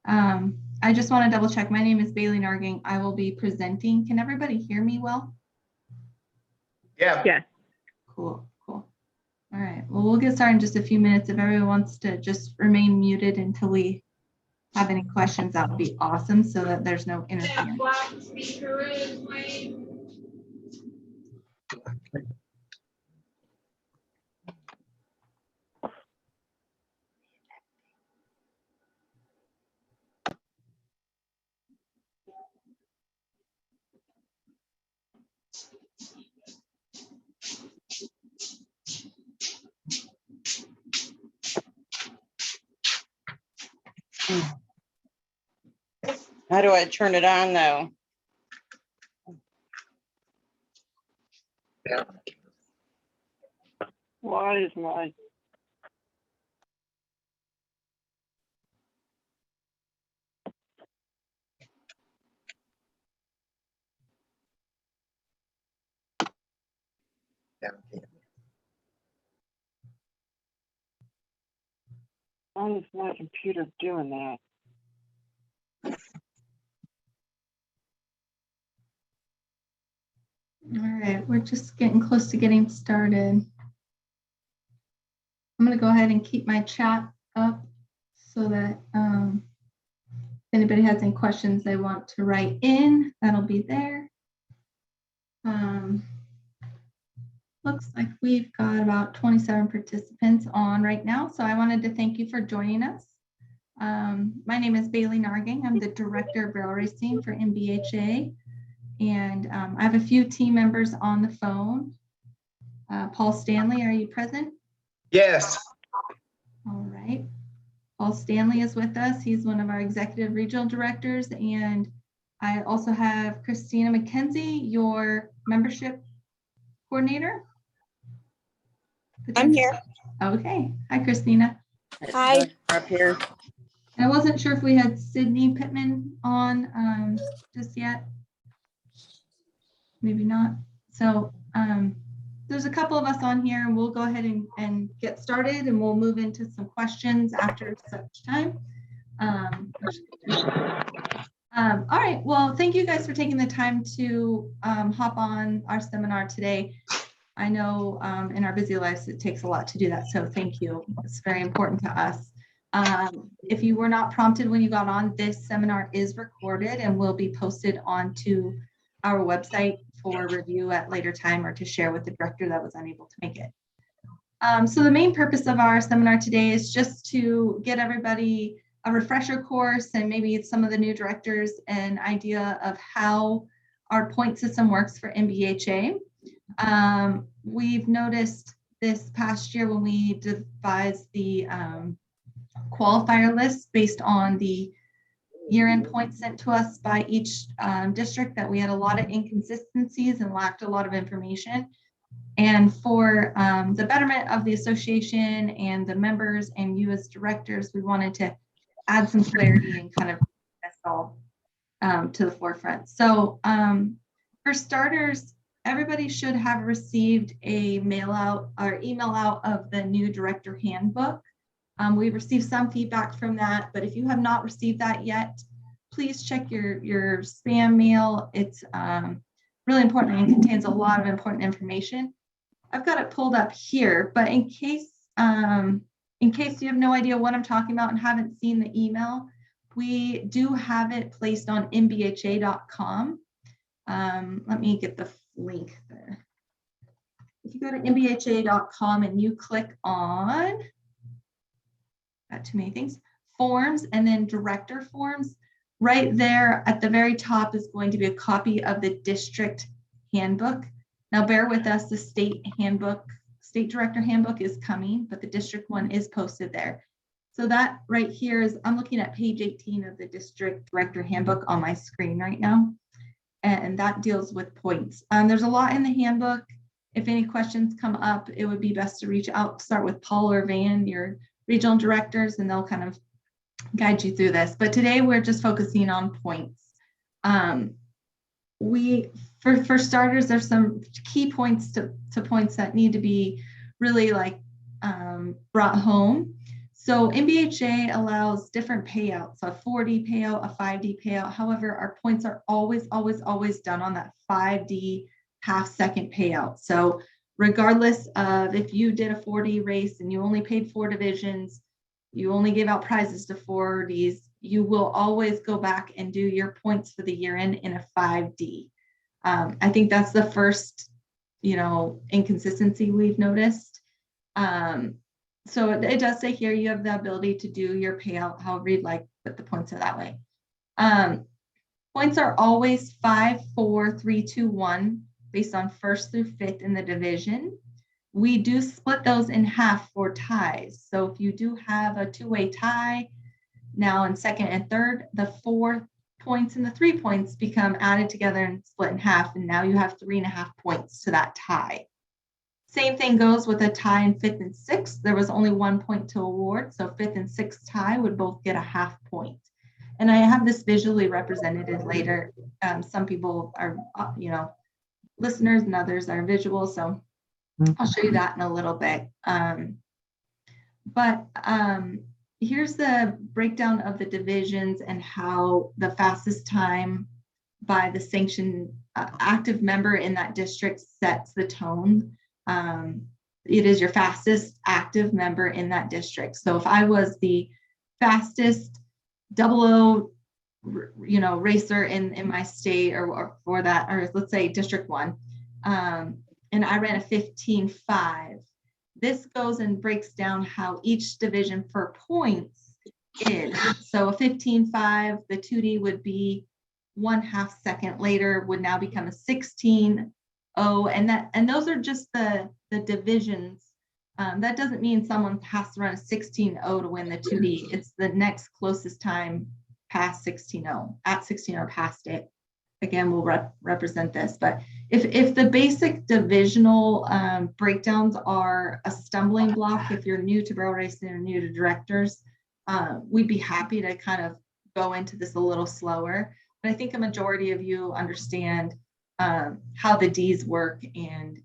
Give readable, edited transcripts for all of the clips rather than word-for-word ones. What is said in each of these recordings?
I just want to double check. My name is Bailey Nahrgang. I will be presenting. Can everybody hear me well? Yeah. Yeah. Cool. All right. Well, we'll get started in just a few minutes. If everyone wants to just remain muted until we have any questions, that would be awesome so that there's no interference. How do I turn it on though? Yeah. Why is my computer doing that? All right, we're just getting close to getting started. I'm going to go ahead and keep my chat up so that if anybody has any questions they want to write in, that'll be there. Looks like we've got about 27 participants on right now, so I wanted to thank you for joining us. My name is Bailey Nahrgang. I'm the Director of Rail Racing for NBHA, and I have a few team members on the phone. Paul Stanley, are you present? Yes. All right. Paul Stanley is with us. He's one of our executive regional directors. And I also have Christina McKenzie, your membership coordinator. I'm here. Okay. Hi, Christina. Hi. Up here. And I wasn't sure if we had Sydney Pittman on just yet. Maybe not. So there's a couple of us on here, and we'll go ahead and get started, and we'll move into some questions after such time. All right, well, thank you guys for taking the time to hop on our seminar today. I know in our busy lives, it takes a lot to do that, so thank you. It's very important to us. If you were not prompted when you got on, this seminar is recorded and will be posted onto our website for review at later time or to share with the director that was unable to make it. So the main purpose of our seminar today is just to get everybody a refresher course and maybe some of the new directors an idea of how our point system works for NBHA. We've noticed this past year when we devised the qualifier list based on the year-end points sent to us by each district that we had a lot of inconsistencies and lacked a lot of information. And for the betterment of the association and the members and you as directors, we wanted to add some clarity and kind of bring this all to the forefront. So for starters, everybody should have received a mail out or email out of the new director handbook. We've received some feedback from that, but if you have not received that yet, please check your spam mail. It's really important and contains a lot of important information. I've got it pulled up here, but in case you have no idea what I'm talking about and haven't seen the email, we do have it placed on nbha.com. Let me get the link there. If you go to nbha.com and you click on, got too many things, forms and then director forms, right there at the very top is going to be a copy of the district handbook. Now bear with us, the state director handbook is coming, but the district one is posted there. So that right here is, I'm looking at page 18 of the district director handbook on my screen right now. And that deals with points. There's a lot in the handbook. If any questions come up, it would be best to reach out, start with Paul or Van, your regional directors, and they'll kind of guide you through this. But today we're just focusing on points. For starters, there's some key points to points that need to be really like brought home. So NBHA allows different payouts, a 4D payout, a 5D payout. However, our points are always done on that 5D half-second payout. So regardless of if you did a 4D race and you only paid 4 divisions, you only gave out prizes to 4Ds, you will always go back and do your points for the year end in a 5D. I think that's the first, inconsistency we've noticed. So it does say here you have the ability to do your payout however you'd like, but the points are that way. Points are always 5, 4, 3, 2, 1 based on first through fifth in the division. We do split those in half for ties. So if you do have a two-way tie, now in second and third, the 4 points and the 3 points become added together and split in half. And now you have 3.5 points to that tie. Same thing goes with a tie in fifth and sixth. There was only 1 point to award. So fifth and sixth tie would both get a half point. And I have this visually represented later. Some people are, listeners and others are visual. So I'll show you that in a little bit. Here's the breakdown of the divisions and how the fastest time by the sanctioned active member in that district sets the tone. It is your fastest active member in that district. So if I was the fastest 00, racer in my state or for that, or let's say District 1, and I ran a 15.5, this goes and breaks down how each division for points is. So a 15.5, the 2D would be 1/2 second later, would now become a 16.0, and those are just the divisions. That doesn't mean someone has to run a 16.0 to win the 2D. It's the next closest time past 16.0, at 16 or past it. Again, we'll represent this, but if the basic divisional breakdowns are a stumbling block, if you're new to barrel racing or new to directors, we'd be happy to kind of go into this a little slower. But I think a majority of you understand how the Ds work and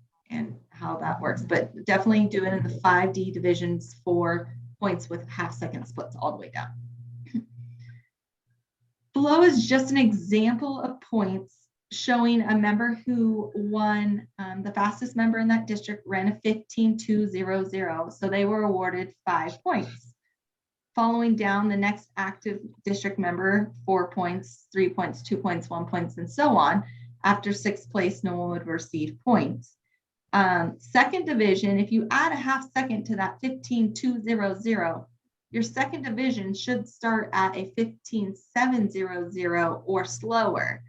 how that works. But definitely do it in the 5D divisions for points with half-second splits all the way down. Below is just an example of points showing a member who won, the fastest member in that district ran a 15.200, so they were awarded 5 points. Following down, the next active district member, 4 points, 3 points, 2 points, 1 point, and so on. After 6th place, no one would receive points. Second division, if you add a half second to that 15.200, your second division should start at a 15.700 or slower.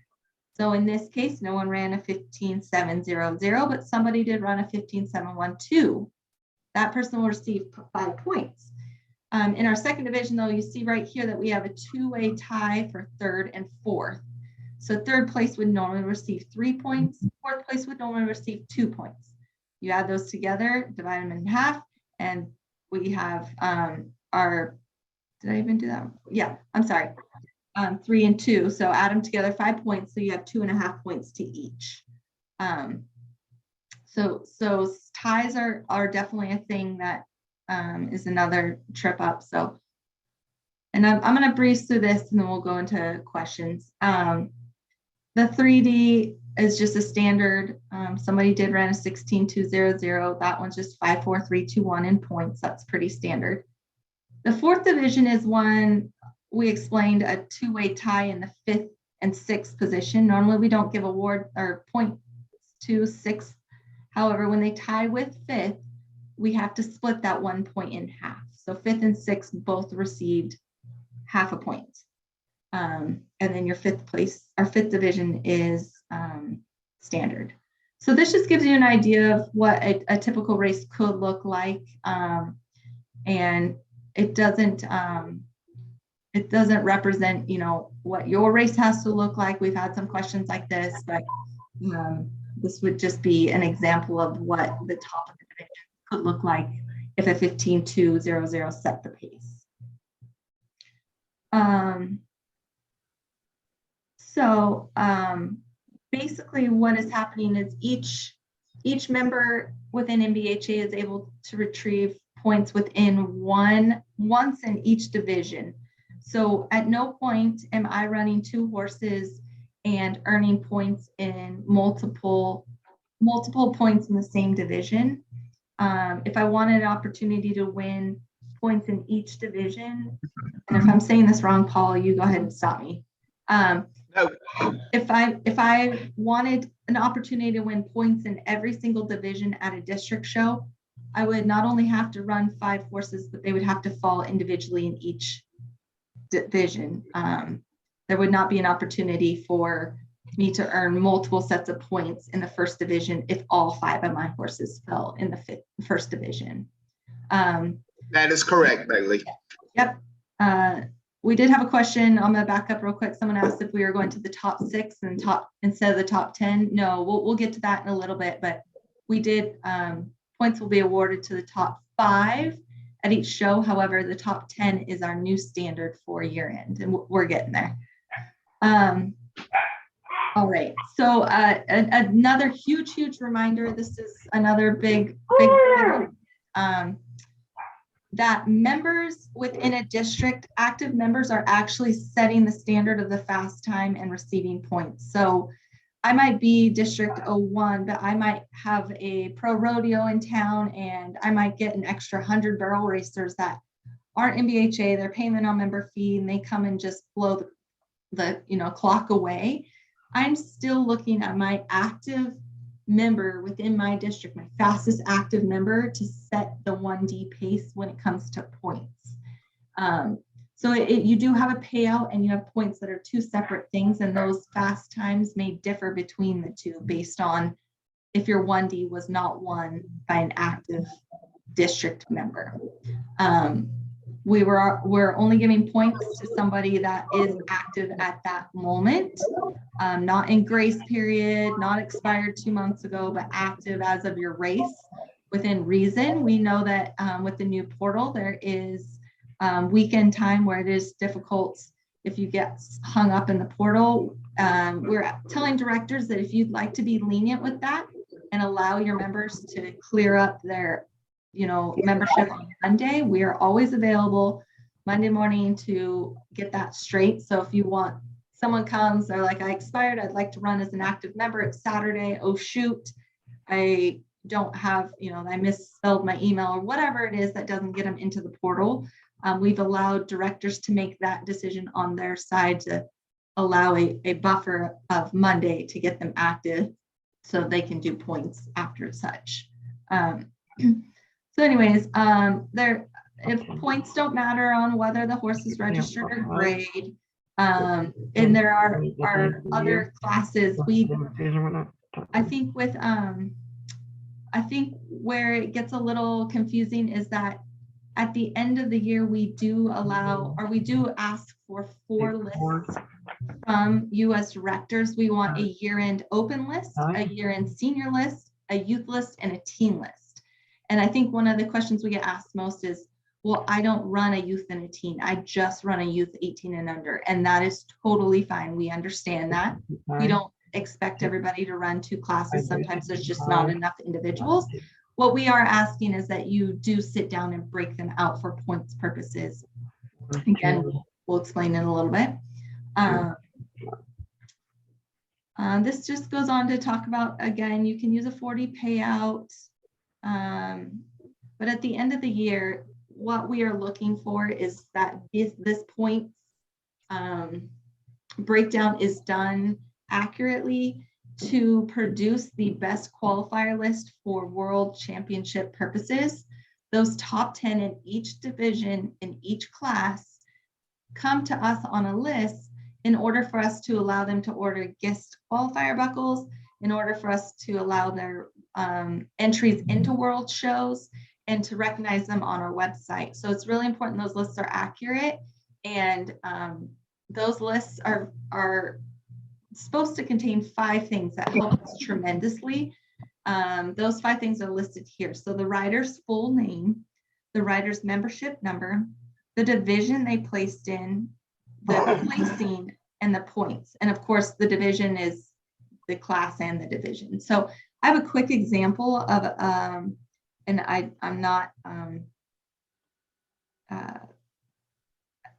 So in this case, no one ran a 15.700, but somebody did run a 15.712. That person will receive 5 points. In our second division, though, you see right here that we have a two-way tie for third and fourth. So third place would normally receive 3 points. Fourth place would normally receive 2 points. You add those together, divide them in half, and we have did I even do that? Yeah, I'm sorry. 3 and 2. So add them together, 5 points. So you have 2.5 points to each. So ties are definitely a thing that is another trip up. So, and I'm going to breeze through this and then we'll go into questions. The 3D is just a standard. Somebody did run a 16.200. That one's just 5, 4, 3, 2, 1 in points. That's pretty standard. The fourth division is one we explained, a two-way tie in the 5th and 6th position. Normally we don't give award or points to 6th. However, when they tie with 5th, we have to split that 1 point in half. So 5th and 6th both received half a point. And then your 5th place, our 5th division is standard. So this just gives you an idea of what a typical race could look like. And it doesn't represent, what your race has to look like. We've had some questions like this, but this would just be an example of what the top of the division could look like if a 15.200 set the pace. Basically what is happening is each member within NBHA is able to retrieve points within once in each division. So at no point am I running 2 horses and earning points in multiple points in the same division. If I wanted an opportunity to win points in each division, and if I'm saying this wrong, Paul, you go ahead and stop me. No, If I wanted an opportunity to win points in every single division at a district show, I would not only have to run 5 horses, but they would have to fall individually in each division. There would not be an opportunity for me to earn multiple sets of points in the first division if all 5 of my horses fell in the first division. that is correct, Bailey. Yep. We did have a question. I'm gonna back up real quick. Someone asked if we were going to the top 6 and instead of the top 10. No, we'll get to that in a little bit, but we did, points will be awarded to the top 5 at each show. However, the top 10 is our new standard for year end, and we're getting there. All right, so another huge reminder, this is another big that members within a district, active members are actually setting the standard of the fast time and receiving points. So I might be District 01, but I might have a pro rodeo in town and I might get an extra 100 barrel racers that aren't NBHA, they're paying the non-member fee and they come and just blow the clock away. I'm still looking at my active member within my district, my fastest active member, to set the 1D pace when it comes to points. So you do have a payout and you have points that are 2 separate things, and those fast times may differ between the 2 based on if your 1D was not won by an active district member. We're only giving points to somebody that is active at that moment, not in grace period, not expired 2 months ago, but active as of your race within reason. We know that with the new portal, there is weekend time where it is difficult if you get hung up in the portal. We're telling directors that if you'd like to be lenient with that and allow your members to clear up their membership on Monday, we are always available Monday morning to get that straight. So if you want, someone comes, they're like, I expired, I'd like to run as an active member. It's Saturday. Oh shoot, I don't have, I misspelled my email or whatever it is that doesn't get them into the portal. We've allowed directors to make that decision on their side to allow a buffer of Monday to get them active so they can do points after such. So anyways, if points don't matter on whether the horse is registered or grade, and there are other classes, I think where it gets a little confusing is that at the end of the year, we do ask for 4 lists from you as directors. We want a year-end open list, a year-end senior list, a youth list, and a teen list. And I think one of the questions we get asked most is, well, I don't run a youth and a teen. I just run a youth 18 and under. And that is totally fine. We understand that. We don't expect everybody to run 2 classes. Sometimes there's just not enough individuals. What we are asking is that you do sit down and break them out for points purposes. Again, we'll explain in a little bit. This just goes on to talk about, again, you can use a 40 payout. But at the end of the year, what we are looking for is that this points breakdown is done accurately to produce the best qualifier list for world championship purposes. Those top 10 in each division, in each class, come to us on a list in order for us to allow them to order GIST qualifier buckles, in order for us to allow their entries into world shows, and to recognize them on our website. So it's really important those lists are accurate, and those lists are supposed to contain 5 things that help us tremendously. Those 5 things are listed here. So the rider's full name, the rider's membership number, the division they placed in, the placing, and the points. And of course, the division is the class and the division. So I have a quick example of, and I'm not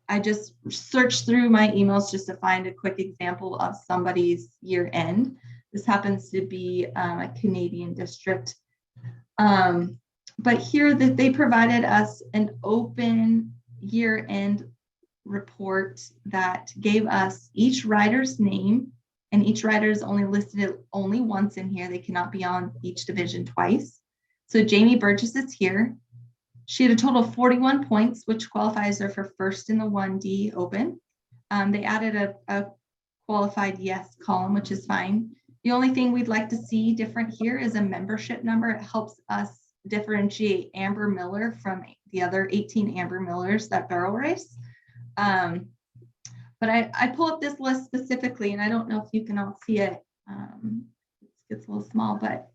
I just searched through my emails just to find a quick example of somebody's year end. This happens to be a Canadian district. But here that they provided us an open year end report that gave us each rider's name, and each rider is only listed only once in here. They cannot be on each division twice. So Jamie Burgess is here. She had a total of 41 points, which qualifies her for first in the 1D open. They added a qualified yes column, which is fine. The only thing we'd like to see different here is a membership number. It helps us differentiate Amber Miller from the other 18 Amber Millers that barrel race. But I pull up this list specifically, and I don't know if you can all see it. It gets a little small, but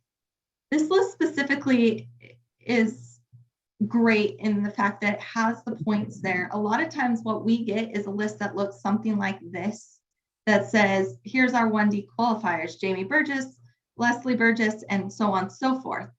this list specifically is great in the fact that it has the points there. A lot of times what we get is a list that looks something like this, that says, here's our 1D qualifiers, Jamie Burgess, Leslie Burgess, and so on and so forth.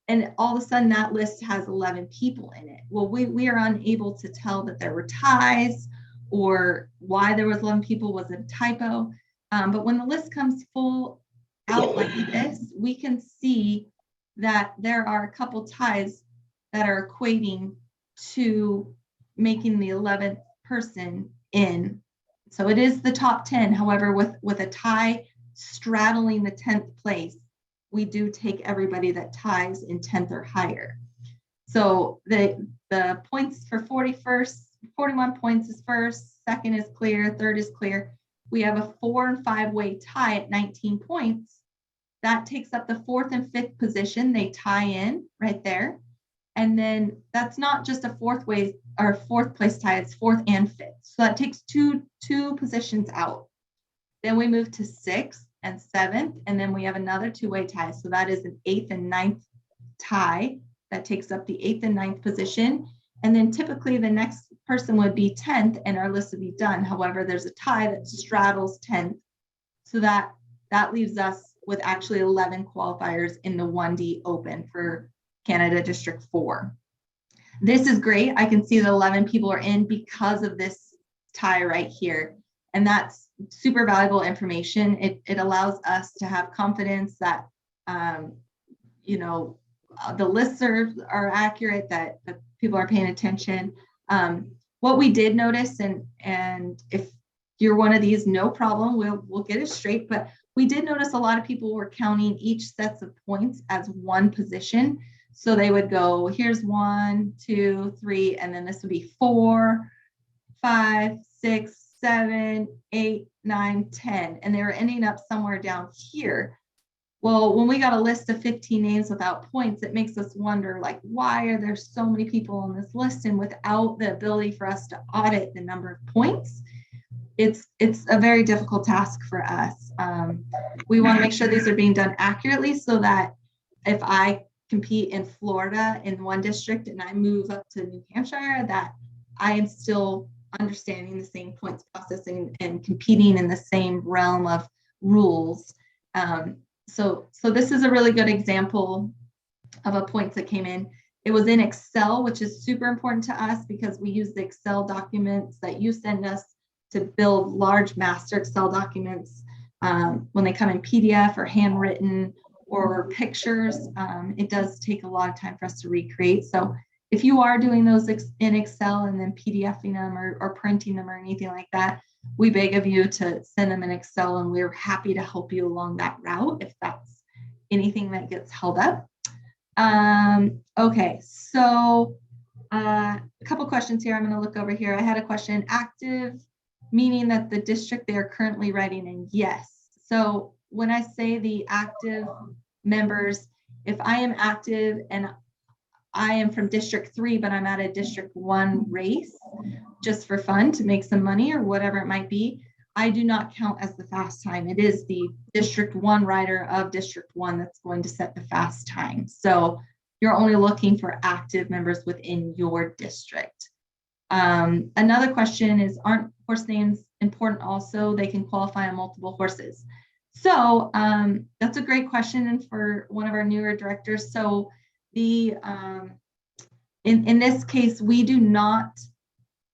And all of a sudden that list has 11 people in it. Well, we are unable to tell that there were ties, or why there was 11 people was a typo. But when the list comes full out like this, we can see that there are a couple ties that are equating to making the 11th person in. So it is the top 10. However, with a tie straddling the 10th place, we do take everybody that ties in 10th or higher. So the points for 41 points is first, second is clear, third is clear. We have a 4 and 5 way tie at 19 points. That takes up the 4th and 5th position. They tie in right there. And then that's not just a 4th way or 4th place tie, it's 4th and 5th. So that takes two positions out. Then we move to 6th and 7th, and then we have another 2-way tie. So that is an 8th and 9th tie that takes up the 8th and 9th position. And then typically the next person would be 10th and our list would be done. However, there's a tie that straddles 10th. So that leaves us with actually 11 qualifiers in the 1D open for Canada District 4. This is great. I can see that 11 people are in because of this tie right here. And that's super valuable information. It allows us to have confidence that, the lists are accurate, that the people are paying attention. What we did notice, and if you're one of these, no problem, we'll get it straight. But we did notice a lot of people were counting each sets of points as one position. So they would go, here's 1, 2, 3, and then this would be 4, 5, 6, 7, 8, 9, 10, and they were ending up somewhere down here. Well, when we got a list of 15 names without points, it makes us wonder, like, why are there so many people on this list? And without the ability for us to audit the number of points, it's a very difficult task for us. We want to make sure these are being done accurately, so that if I compete in Florida in one district and I move up to New Hampshire, that I am still understanding the same points processing and competing in the same realm of rules. So this is a really good example of a points that came in. It was in Excel, which is super important to us because we use the Excel documents that you send us to build large master Excel documents. When they come in PDF or handwritten or pictures, it does take a lot of time for us to recreate. So if you are doing those in Excel and then PDFing them or printing them or anything like that, we beg of you to send them in Excel, and we're happy to help you along that route if that's anything that gets held up. Okay, so a couple questions here. I'm going to look over here. I had a question: active, meaning that the district they are currently writing in? Yes. So when I say the active members, if I am active and I am from District 3, but I'm at a District 1 race just for fun to make some money or whatever it might be, I do not count as the fast time. It is the District 1 rider of District 1 that's going to set the fast time. So you're only looking for active members within your district. Another question is, aren't horse names important also? They can qualify on multiple horses. So that's a great question, and for one of our newer directors. So the in this case, we do not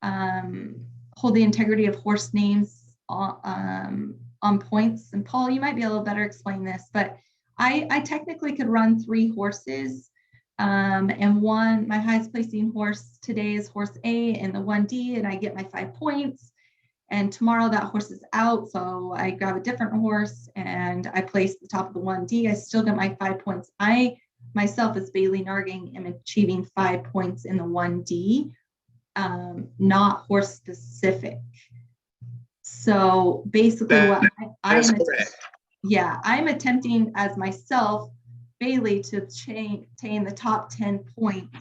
hold the integrity of horse names on points. And Paul, you might be able to better explain this, but I technically could run 3 horses. And my highest placing horse today is horse A in the 1D, and I get my 5 points. And tomorrow that horse is out, so I grab a different horse and I place the top of the 1D. I still get my 5 points. I myself, as Bailey Nahrgang, am achieving 5 points in the 1D, not horse specific. So basically, what I'm attempting as myself, Bailey, to obtain the top 10 points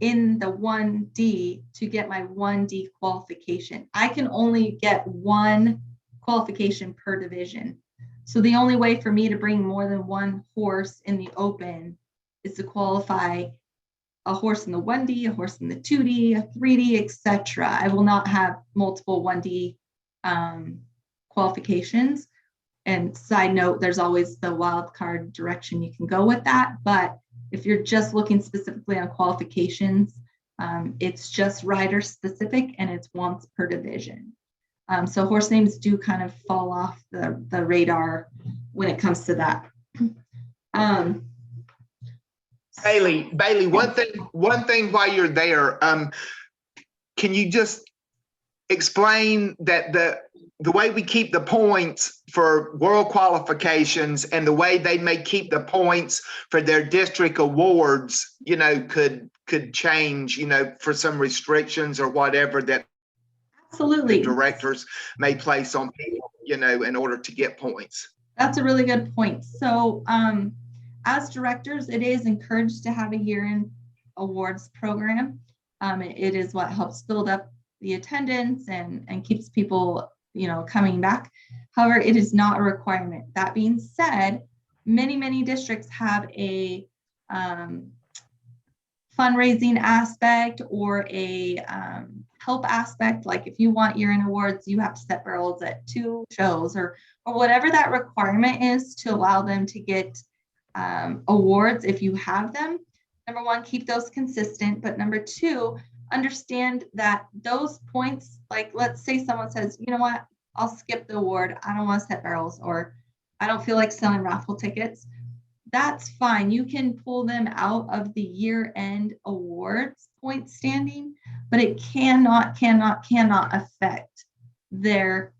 in the 1D to get my 1D qualification. I can only get 1 qualification per division. So the only way for me to bring more than 1 horse in the open is to qualify a horse in the 1D, a horse in the 2D, a 3D, etc. I will not have multiple 1D qualifications. And side note, there's always the wild card direction you can go with that. But if you're just looking specifically on qualifications, it's just rider specific and it's once per division. So horse names do kind of fall off the radar when it comes to that. Bailey, one thing while you're there, can you just explain that the way we keep the points for world qualifications and the way they may keep the points for their district awards, you know, could change, you know, for some restrictions or whatever that absolutely directors may place on people, you know, in order to get points? That's a really good point. So as directors, it is encouraged to have a year-end awards program. It is what helps build up the attendance and keeps people, you know, coming back. However, it is not a requirement. That being said, many districts have a fundraising aspect or a help aspect. Like if you want year-end awards, you have to set barrels at 2 shows or whatever that requirement is to allow them to get awards if you have them. Number 1, keep those consistent. But number 2, understand that those points, like let's say someone says, you know what, I'll skip the award. I don't want to set barrels, or I don't feel like selling raffle tickets. That's fine. You can pull them out of the year-end awards point standing, but it cannot affect their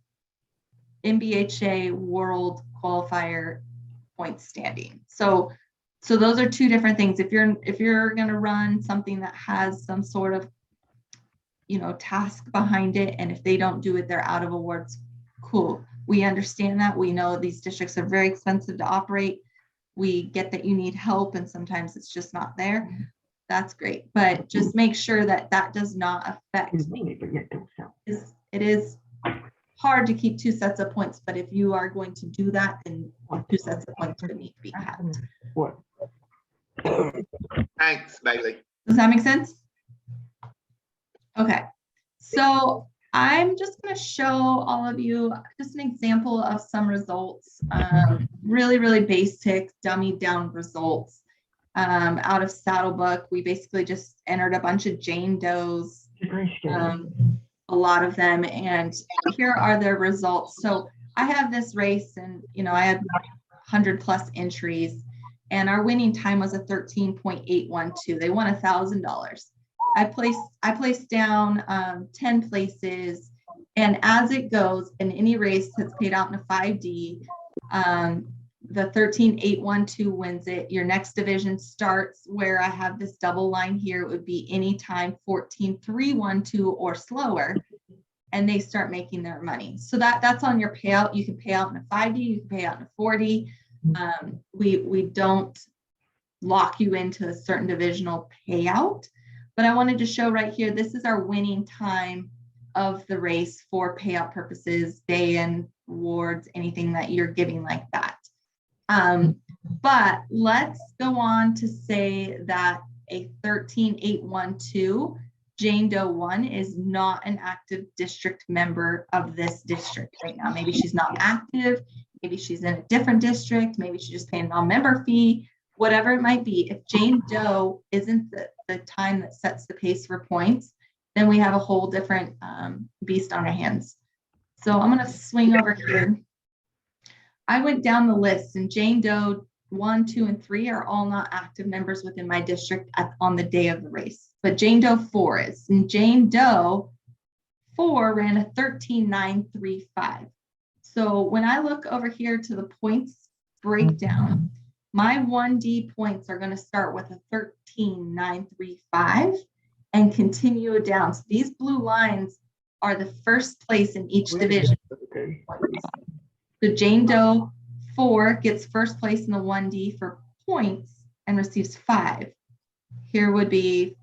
NBHA world qualifier point standing. So those are 2 different things. If you're going to run something that has some sort of, you know, task behind it, and if they don't do it, they're out of awards. Cool. We understand that. We know these districts are very expensive to operate. We get that you need help, and sometimes it's just not there. That's great, but just make sure that that does not affect. It is hard to keep 2 sets of points, but if you are going to do that, then 2 sets of points would need to be kept. Thanks, Bailey. Does that make sense? Okay, so I'm just going to show all of you just an example of some results, really basic, dummied down results out of Saddlebook. We basically just entered a bunch of Jane Does, a lot of them, and here are their results. So I have this race, and you know, I had 100+ entries, and our winning time was a 13.812. They won $1,000. I placed down 10 places, and as it goes in any race that's paid out in a 5D, the 13.812 wins it. Your next division starts where I have this double line here. It would be anytime 14.312 or slower, and they start making their money. So that's on your payout. You can pay out in a 5D, you can pay out in a 4D. We don't lock you into a certain divisional payout, but I wanted to show right here, this is our winning time of the race for payout purposes, day-end awards, anything that you're giving like that. But let's go on to say that a 13.812 Jane Doe 1 is not an active district member of this district right now. Maybe she's not active, maybe she's in a different district, maybe she's just paying a non-member fee, whatever it might be, if Jane Doe isn't the time that sets the pace for points, then we have a whole different beast on our hands. So I'm going to swing over here. I went down the list, and Jane Doe 1, 2, and 3 are all not active members within my district on the day of the race. But Jane Doe 4 is. And Jane Doe 4 ran a 13.935. So when I look over here to the points breakdown, my 1D points are going to start with a 13.935 and continue down. So these blue lines are the first place in each division. So Jane Doe 4 gets first place in the 1D for points and receives 5. Here would be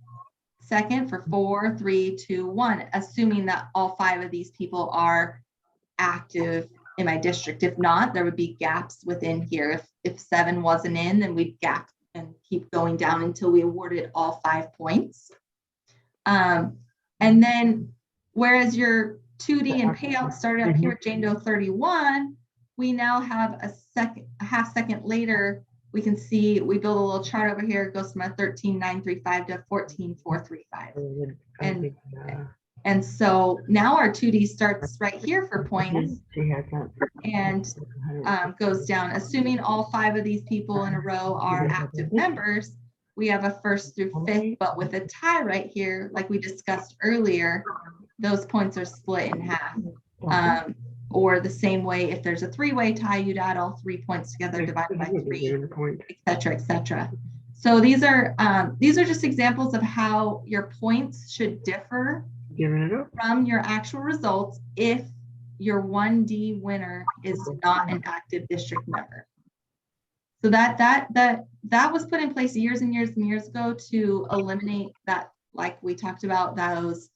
second for 4, 3, 2, 1, assuming that all 5 of these people are active in my district. If not, there would be gaps within here. If 7 wasn't in, then we'd gap and keep going down until we awarded all 5 points. And then, whereas your 2D and payout started up here at Jane Doe 31, we now have a half second later, we can see we build a little chart over here. It goes from a 13.935 to 14.435. And so now our 2D starts right here for points and goes down. Assuming all 5 of these people in a row are active members, we have a 1st through 5th, but with a tie right here, like we discussed earlier, those points are split in half. Or the same way, if there's a 3-way tie, you'd add all 3 points together, divided by 3, et cetera, et cetera. So these are just examples of how your points should differ from your actual results if your 1D winner is not an active district member. So that was put in place years and years and years ago to eliminate that, like we talked about, those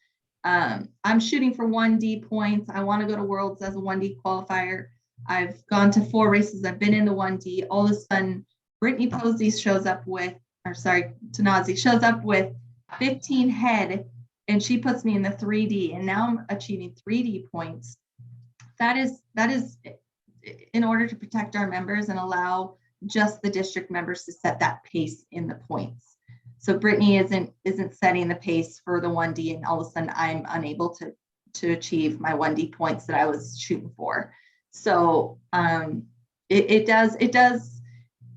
I'm shooting for 1D points. I want to go to Worlds as a 1D qualifier. I've gone to 4 races. I've been in the 1D. All of a sudden, Brittany Posey shows up with, Tanazi shows up with 15 head, and she puts me in the 3D, and now I'm achieving 3D points. That is in order to protect our members and allow just the district members to set that pace in the points. So Brittany isn't setting the pace for the 1D, and all of a sudden I'm unable to achieve my 1D points that I was shooting for. So it does,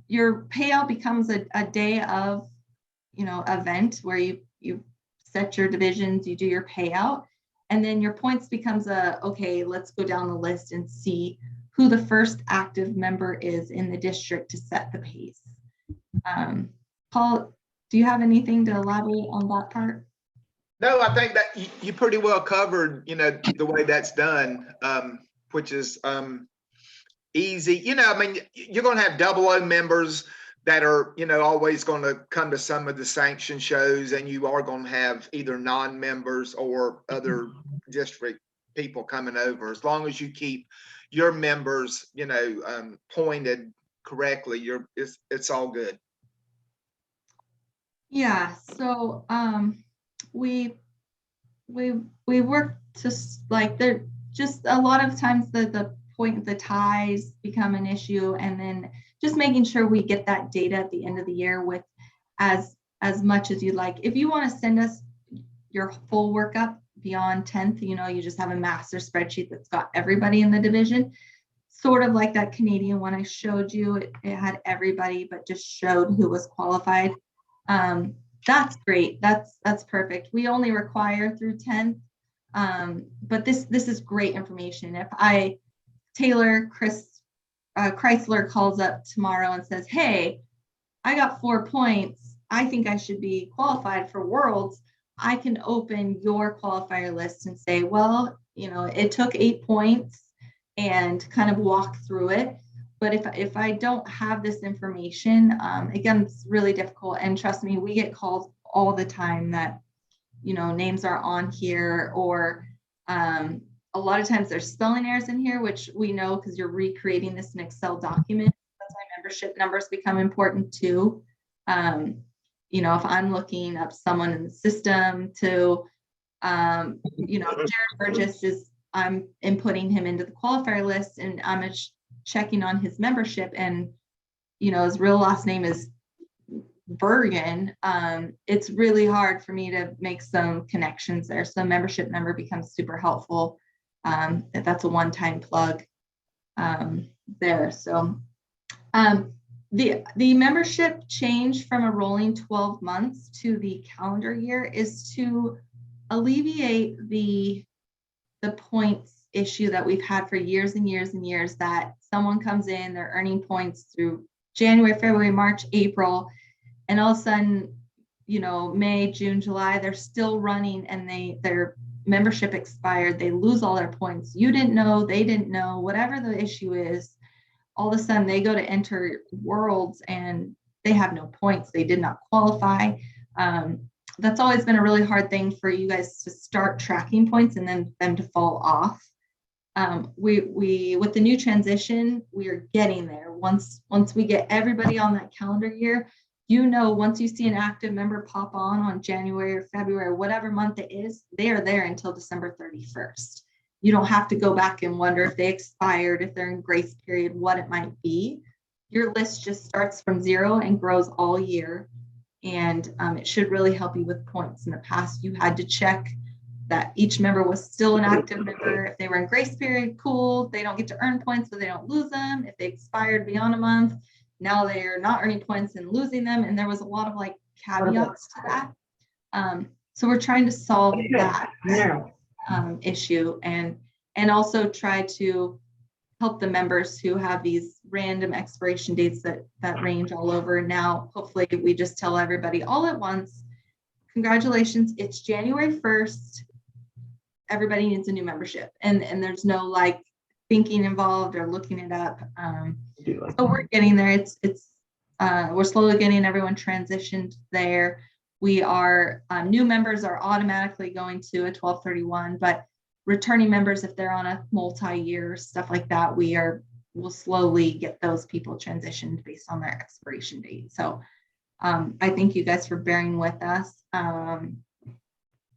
your payout becomes a day of, event where you set your divisions, you do your payout, and then your points becomes okay, let's go down the list and see who the first active member is in the district to set the pace. Paul, do you have anything to elaborate on that part? No, I think that you pretty well covered, the way that's done, which is easy. You're going to have 00 members that are, always going to come to some of the sanction shows, and you are going to have either non-members or other district people coming over. As long as you keep your members, pointed correctly, it's all good. Yeah, so we work to, like, there just a lot of times the ties become an issue, and then just making sure we get that data at the end of the year with as much as you'd like. If you want to send us your full workup beyond 10th, you just have a master spreadsheet that's got everybody in the division, sort of like that Canadian one I showed you. It had everybody, but just showed who was qualified. That's great. That's perfect. We only require through 10th, but this is great information. If Taylor Chrysler calls up tomorrow and says, hey, I got 4 points, I think I should be qualified for Worlds, I can open your qualifier list and say, well, it took 8 points, and kind of walk through it. But if I don't have this information, again, it's really difficult. And trust me, we get calls all the time that, names are on here, or a lot of times there's spelling errors in here, which we know because you're recreating this in Excel document. That's why membership numbers become important too. If I'm looking up someone in the system to, Jared Burgess I'm inputting him into the qualifier list, and I'm checking on his membership, and his real last name is Bergen, it's really hard for me to make some connections there. So membership number becomes super helpful. If that's a one-time plug there. So the membership change from a rolling 12 months to the calendar year is to alleviate the points issue that we've had for years and years and years, that someone comes in, they're earning points through January, February, March, April, and all of a sudden, you know, May, June, July, they're still running and their membership expired. They lose all their points. You didn't know, they didn't know, whatever the issue is, all of a sudden they go to enter Worlds and they have no points. They did not qualify. That's always been a really hard thing for you guys to start tracking points and then them to fall off. We with the new transition, we are getting there. Once we get everybody on that calendar year, you know, once you see an active member pop on January or February, whatever month it is, they are there until December 31st. You don't have to go back and wonder if they expired, if they're in grace period, what it might be. Your list just starts from zero and grows all year. And it should really help you with points. In the past, you had to check that each member was still an active member. If they were in grace period, cool. They don't get to earn points, so they don't lose them. If they expired beyond a month, now they are not earning points and losing them. And there was a lot of like caveats to that. So we're trying to solve that issue and also try to help the members who have these random expiration dates that range all over. Now, hopefully we just tell everybody all at once, congratulations, it's January 1st. Everybody needs a new membership. And there's no like thinking involved or looking it up. So we're getting there. We're slowly getting everyone transitioned there. We are, new members are automatically going to a 1231, but returning members, if they're on a multi-year, stuff like that, we'll slowly get those people transitioned based on their expiration date. So I thank you guys for bearing with us.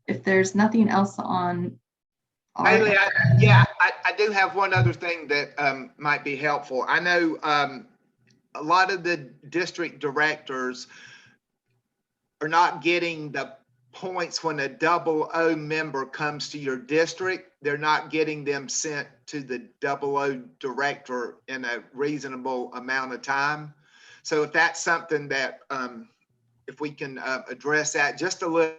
If there's nothing else on Haley, I do have one other thing that might be helpful. I know a lot of the district directors are not getting the points when a 00 member comes to your district. They're not getting them sent to the 00 director in a reasonable amount of time. So if that's something that if we can address that just a little,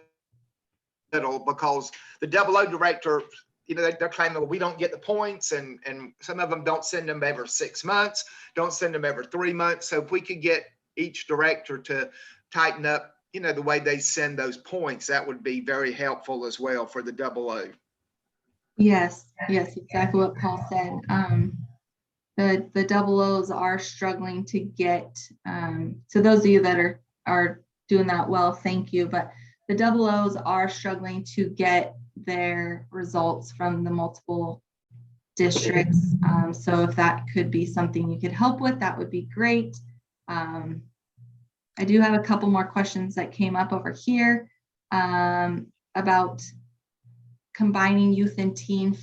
because the 00 director, you know, they're claiming, well, we don't get the points, and some of them don't send them every 6 months, don't send them every 3 months. So if we could get each director to tighten up, you know, the way they send those points, that would be very helpful as well for the 00. Yes, exactly what Paul said. The 00s are struggling to get, so those of you that are doing that well, thank you. But the 00s are struggling to get their results from the multiple districts. So if that could be something you could help with, that would be great. I do have a couple more questions that came up over here about combining youth and teen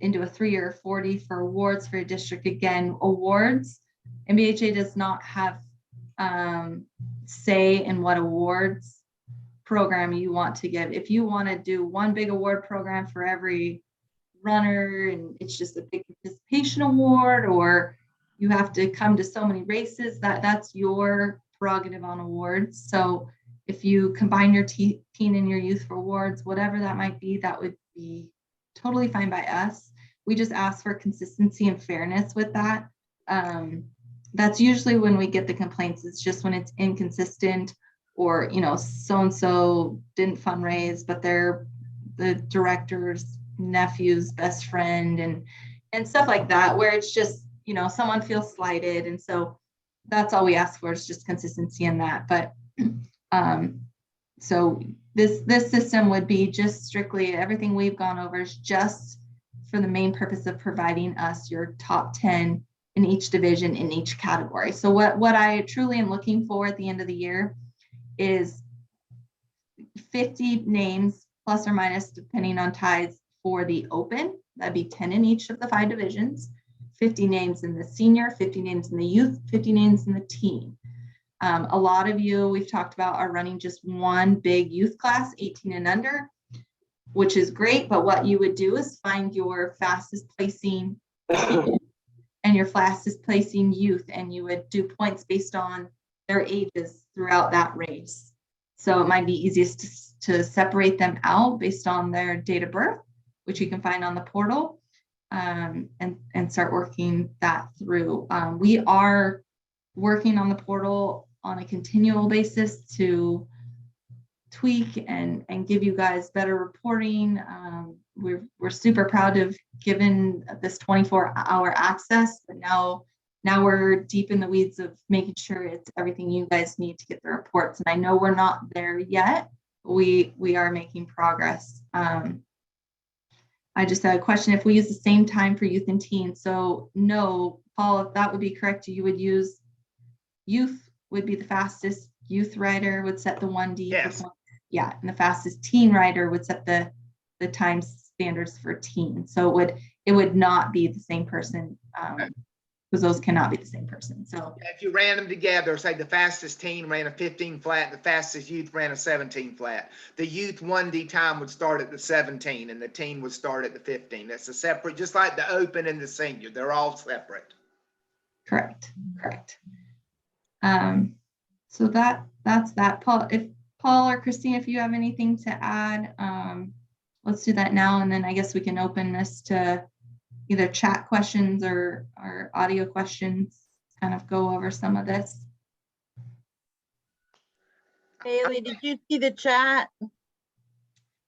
into a 3 or 40 for awards for a district. Again, awards, NBHA does not have say in what awards program you want to give. If you want to do one big award program for every runner and it's just a big participation award, or you have to come to so many races, that's your prerogative on awards. So if you combine your teen and your youth for awards, whatever that might be, that would be totally fine by us. We just ask for consistency and fairness with that. That's usually when we get the complaints. It's just when it's inconsistent, or, you know, so-and-so didn't fundraise, but they're the director's nephew's best friend and stuff like that, where it's just, you know, someone feels slighted. And so that's all we ask for, is just consistency in that. But so this system would be just strictly, everything we've gone over is just for the main purpose of providing us your top 10 in each division, in each category. So what I truly am looking for at the end of the year is 50 names plus or minus, depending on ties, for the open. That'd be 10 in each of the 5 divisions, 50 names in the senior, 50 names in the youth, 50 names in the teen. A lot of you we've talked about are running just one big youth class, 18 and under, which is great. But what you would do is find your fastest placing and your fastest placing youth, and you would do points based on their ages throughout that race. So it might be easiest to separate them out based on their date of birth, which you can find on the portal, and start working that through. We are working on the portal on a continual basis to tweak and give you guys better reporting. We're super proud of given this 24-hour access, but now we're deep in the weeds of making sure it's everything you guys need to get the reports. And I know we're not there yet. We are making progress. I just had a question. If we use the same time for youth and teens, so no, Paul, if that would be correct, you would use youth would be the fastest youth rider would set the 1D. Yes. Yeah, and the fastest teen rider would set the time standards for teen. So it would not be the same person, because those cannot be the same person. So If you ran them together, say the fastest teen ran a 15 flat, the fastest youth ran a 17 flat. The youth 1D time would start at the 17 and the teen would start at the 15. That's a separate, just like the open and the senior, they're all separate. correct. So that's that. Paul or Christine, if you have anything to add, let's do that now, and then I guess we can open this to either chat questions or audio questions, kind of go over some of this. Bailey, did you see the chat?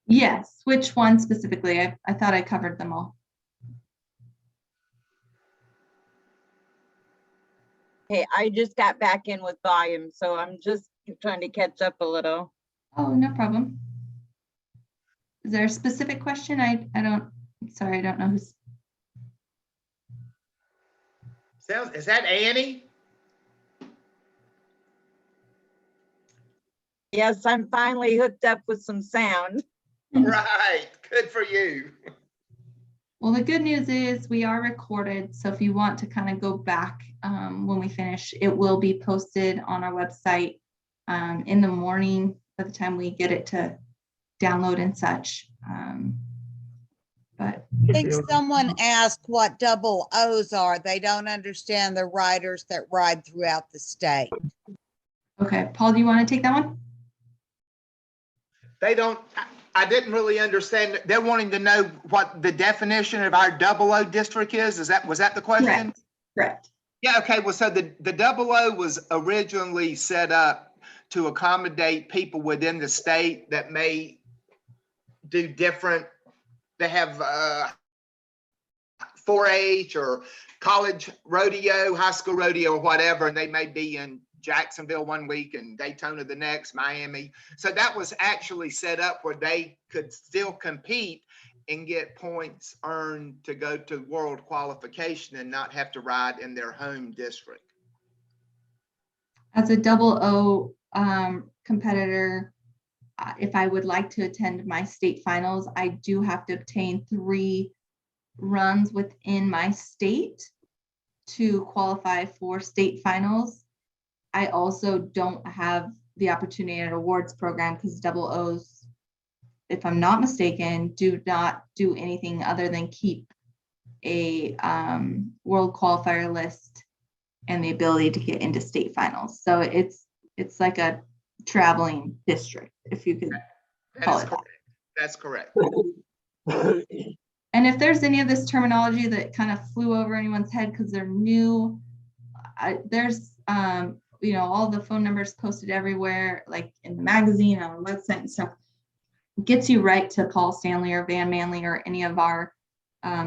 Yes, which one specifically? I thought I covered them all. Hey, I just got back in with volume, so I'm just trying to catch up a little. Oh, no problem. Is there a specific question? I don't know who's. Is that Annie? Yes, I'm finally hooked up with some sound. Right, good for you. Well, the good news is we are recorded. So if you want to kind of go back when we finish, it will be posted on our website in the morning by the time we get it to download and such. But I think someone asked what double O's are. They don't understand the riders that ride throughout the state. okay, Paul, do you want to take that one? They don't, I didn't really understand. They're wanting to know what the definition of our double O district is. Was that the question? Correct. Yeah, okay. Well, so the double O was originally set up to accommodate people within the state that may do different, they have 4-H or college rodeo, high school rodeo or whatever, and they may be in Jacksonville one week and Daytona the next, Miami. So that was actually set up where they could still compete and get points earned to go to world qualification and not have to ride in their home district. As a double O competitor, if I would like to attend my state finals, I do have to obtain 3 runs within my state to qualify for state finals. I also don't have the opportunity at awards program because double O's, if I'm not mistaken, do not do anything other than keep a world qualifier list and the ability to get into state finals. So it's like a traveling district, if you could call it that. That's correct. And if there's any of this terminology that kind of flew over anyone's head because they're new, there's all the phone numbers posted everywhere, like in the magazine, on the website and stuff. It gets you right to Paul Stanley or Van Manley or any of our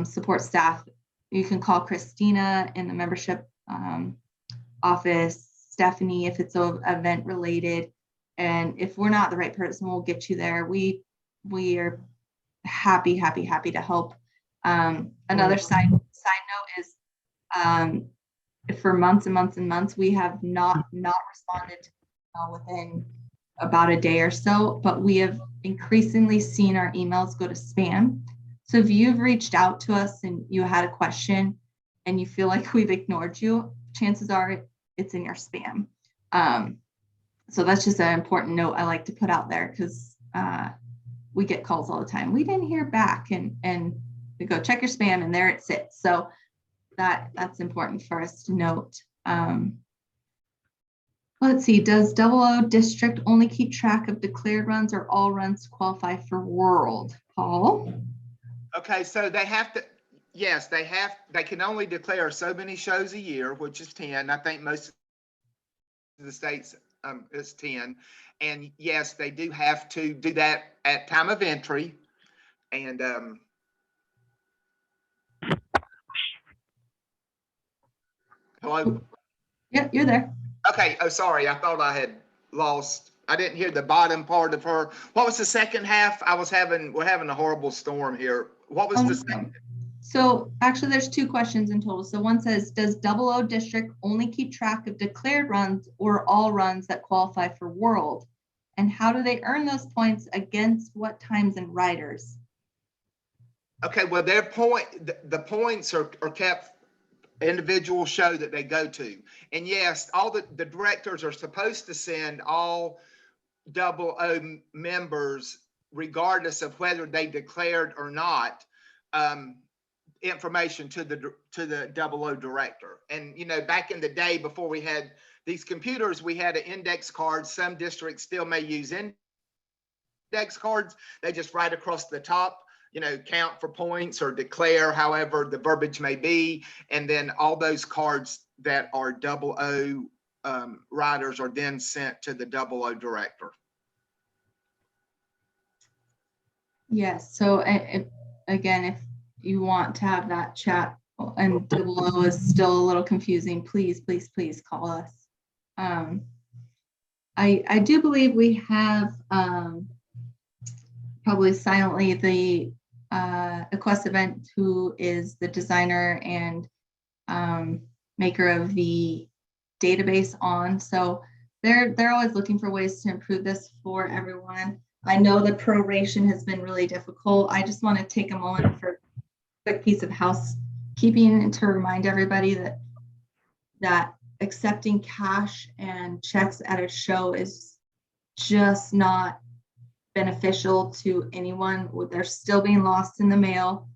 support staff. You can call Christina in the membership office, Stephanie if it's event related. And if we're not the right person, we'll get you there. We are happy to help. Another side note is for months and months and months, we have not responded within about a day or so, but we have increasingly seen our emails go to spam. So if you've reached out to us and you had a question and you feel like we've ignored you, chances are it's in your spam. So that's just an important note I like to put out there because we get calls all the time. We didn't hear back, and we go check your spam, and there it sits. So that's important for us to note. Let's see, does Double O district only keep track of declared runs or all runs qualify for world? Paul? Okay, so they have to, yes, they can only declare so many shows a year, which is 10. I think most of the states is 10. And yes, they do have to do that at time of entry. And hello? Yep, you're there. Okay, oh, sorry, I thought I had lost. I didn't hear the bottom part of her. What was the second half? We're having a horrible storm here. What was the second? So actually there's two questions in total. So one says, does Double O district only keep track of declared runs or all runs that qualify for world? And how do they earn those points against what times and riders? Okay, well, the points are kept individual show that they go to. And yes, all the directors are supposed to send all Double O members, regardless of whether they declared or not, information to the Double O director. And back in the day before we had these computers, we had an index card. Some districts still may use index cards. They just write across the top, count for points or declare, however the verbiage may be. And then all those cards that are Double O riders are then sent to the Double O director. Yes. So again, if you want to have that chat and Double O is still a little confusing, please call us. I do believe we have probably silently the Equest Event, who is the designer and maker of the database on. So they're always looking for ways to improve this for everyone. I know the proration has been really difficult. I just want to take a moment for a quick piece of housekeeping and to remind everybody that accepting cash and checks at a show is just not beneficial to anyone. They're still being lost in the mail.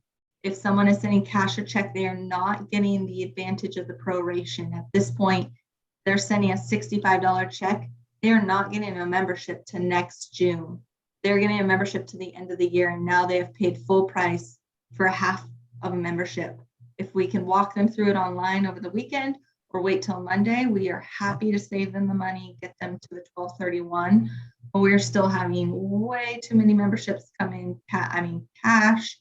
If someone is sending cash or check, they are not getting the advantage of the proration. At this point, they're sending a $65 check. They're not getting a membership to next June. They're getting a membership to the end of the year, and now they have paid full price for half of a membership. If we can walk them through it online over the weekend or wait till Monday, we are happy to save them the money, get them to the 1231. But we're still having way too many memberships come in, cash,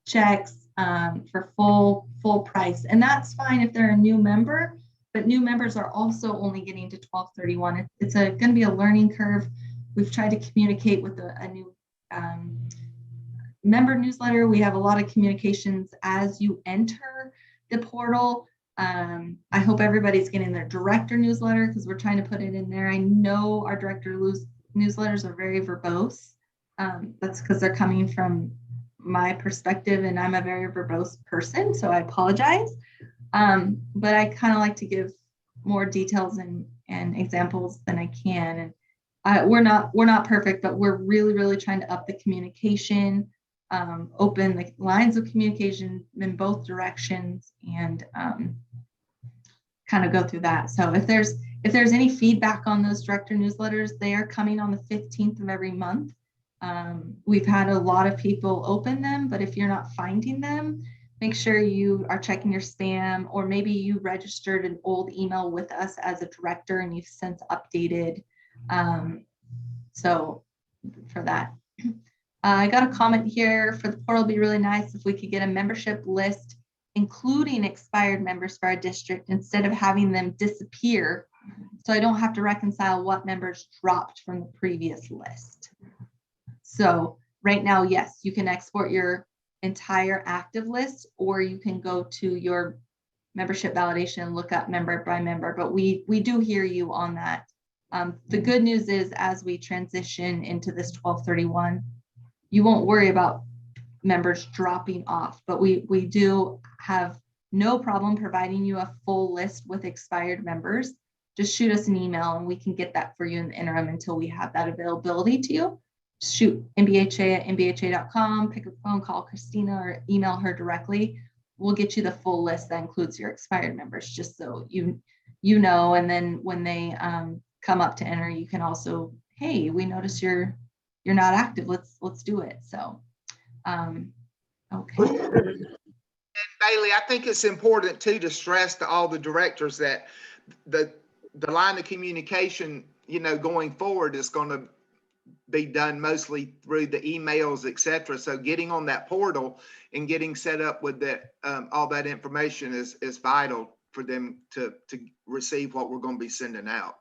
checks for full price. And that's fine if they're a new member, but new members are also only getting to 1231. It's going to be a learning curve. We've tried to communicate with a new member newsletter. We have a lot of communications as you enter the portal. I hope everybody's getting their director newsletter because we're trying to put it in there. I know our director newsletters are very verbose. That's because they're coming from my perspective, and I'm a very verbose person, so I apologize. But I kind of like to give more details and examples than I can. And we're not perfect, but we're really trying to up the communication, open the lines of communication in both directions, and kind of go through that. So if there's any feedback on those director newsletters, they are coming on the 15th of every month. We've had a lot of people open them, but if you're not finding them, make sure you are checking your spam, or maybe you registered an old email with us as a director and you've since updated. So for that, I got a comment here for the portal. It'd be really nice if we could get a membership list, including expired members for our district, instead of having them disappear. So I don't have to reconcile what members dropped from the previous list. So right now, yes, you can export your entire active list, or you can go to your membership validation and look up member by member, but we do hear you on that. The good news is, as we transition into this 1231, you won't worry about members dropping off, but we do have no problem providing you a full list with expired members. just shoot us an email and we can get that for you in the interim until we have that availability to you. Shoot nbha@nbha.com, pick up a phone, call Christina or email her directly. We'll get you the full list that includes your expired members, just so you know, and then when they come up to enter, you can also, hey, we notice you're not active. Let's do it. So, okay. Bailey, I think it's important too to stress to all the directors that the line of communication, going forward is going to be done mostly through the emails, etc. So getting on that portal and getting set up with that, all that information is vital for them to receive what we're going to be sending out.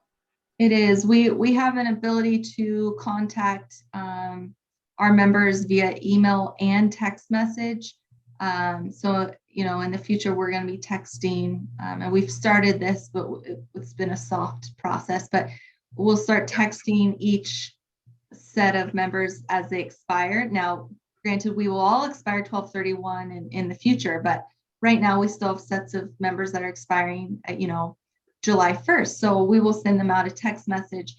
It is. We have an ability to contact our members via email and text message. So, in the future, we're going to be texting, and we've started this, but it's been a soft process, but we'll start texting each set of members as they expire. Now, granted, we will all expire 12/31 in the future, but right now we still have sets of members that are expiring at, July 1st. So we will send them out a text message.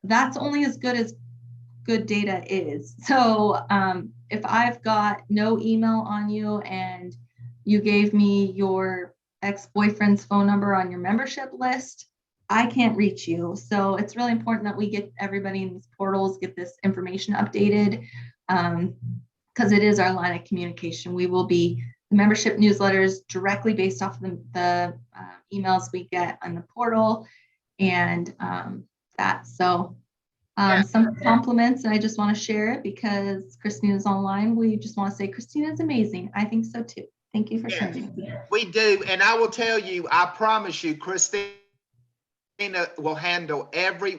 That's only as good data is. So if I've got no email on you and you gave me your ex-boyfriend's phone number on your membership list, I can't reach you. So it's really important that we get everybody in these portals, get this information updated, because it is our line of communication. We will be the membership newsletters directly based off of the emails we get on the portal, and that. So some compliments, and I just want to share it because Christina's online. We just want to say Christina's amazing. I think so too. Thank you for sharing. We do, and I will tell you, I promise you, Christina will handle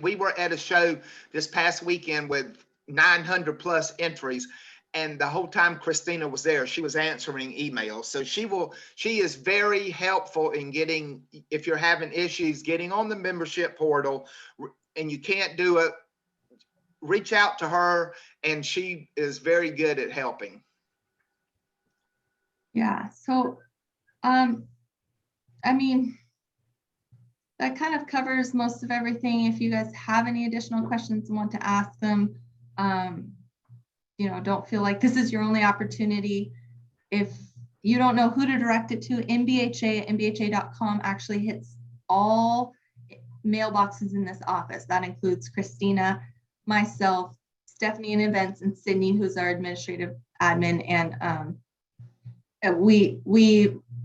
we were at a show this past weekend with 900 plus entries, and the whole time Christina was there, she was answering emails. So she is very helpful in getting, if you're having issues getting on the membership portal and you can't do it, reach out to her, and she is very good at helping. Yeah. So, I mean, that kind of covers most of everything. If you guys have any additional questions and want to ask them, don't feel like this is your only opportunity. If you don't know who to direct it to, NBHA@nbha.com actually hits all mailboxes in this office. That includes Christina, myself, Stephanie in events, and Sydney, who's our administrative admin. And we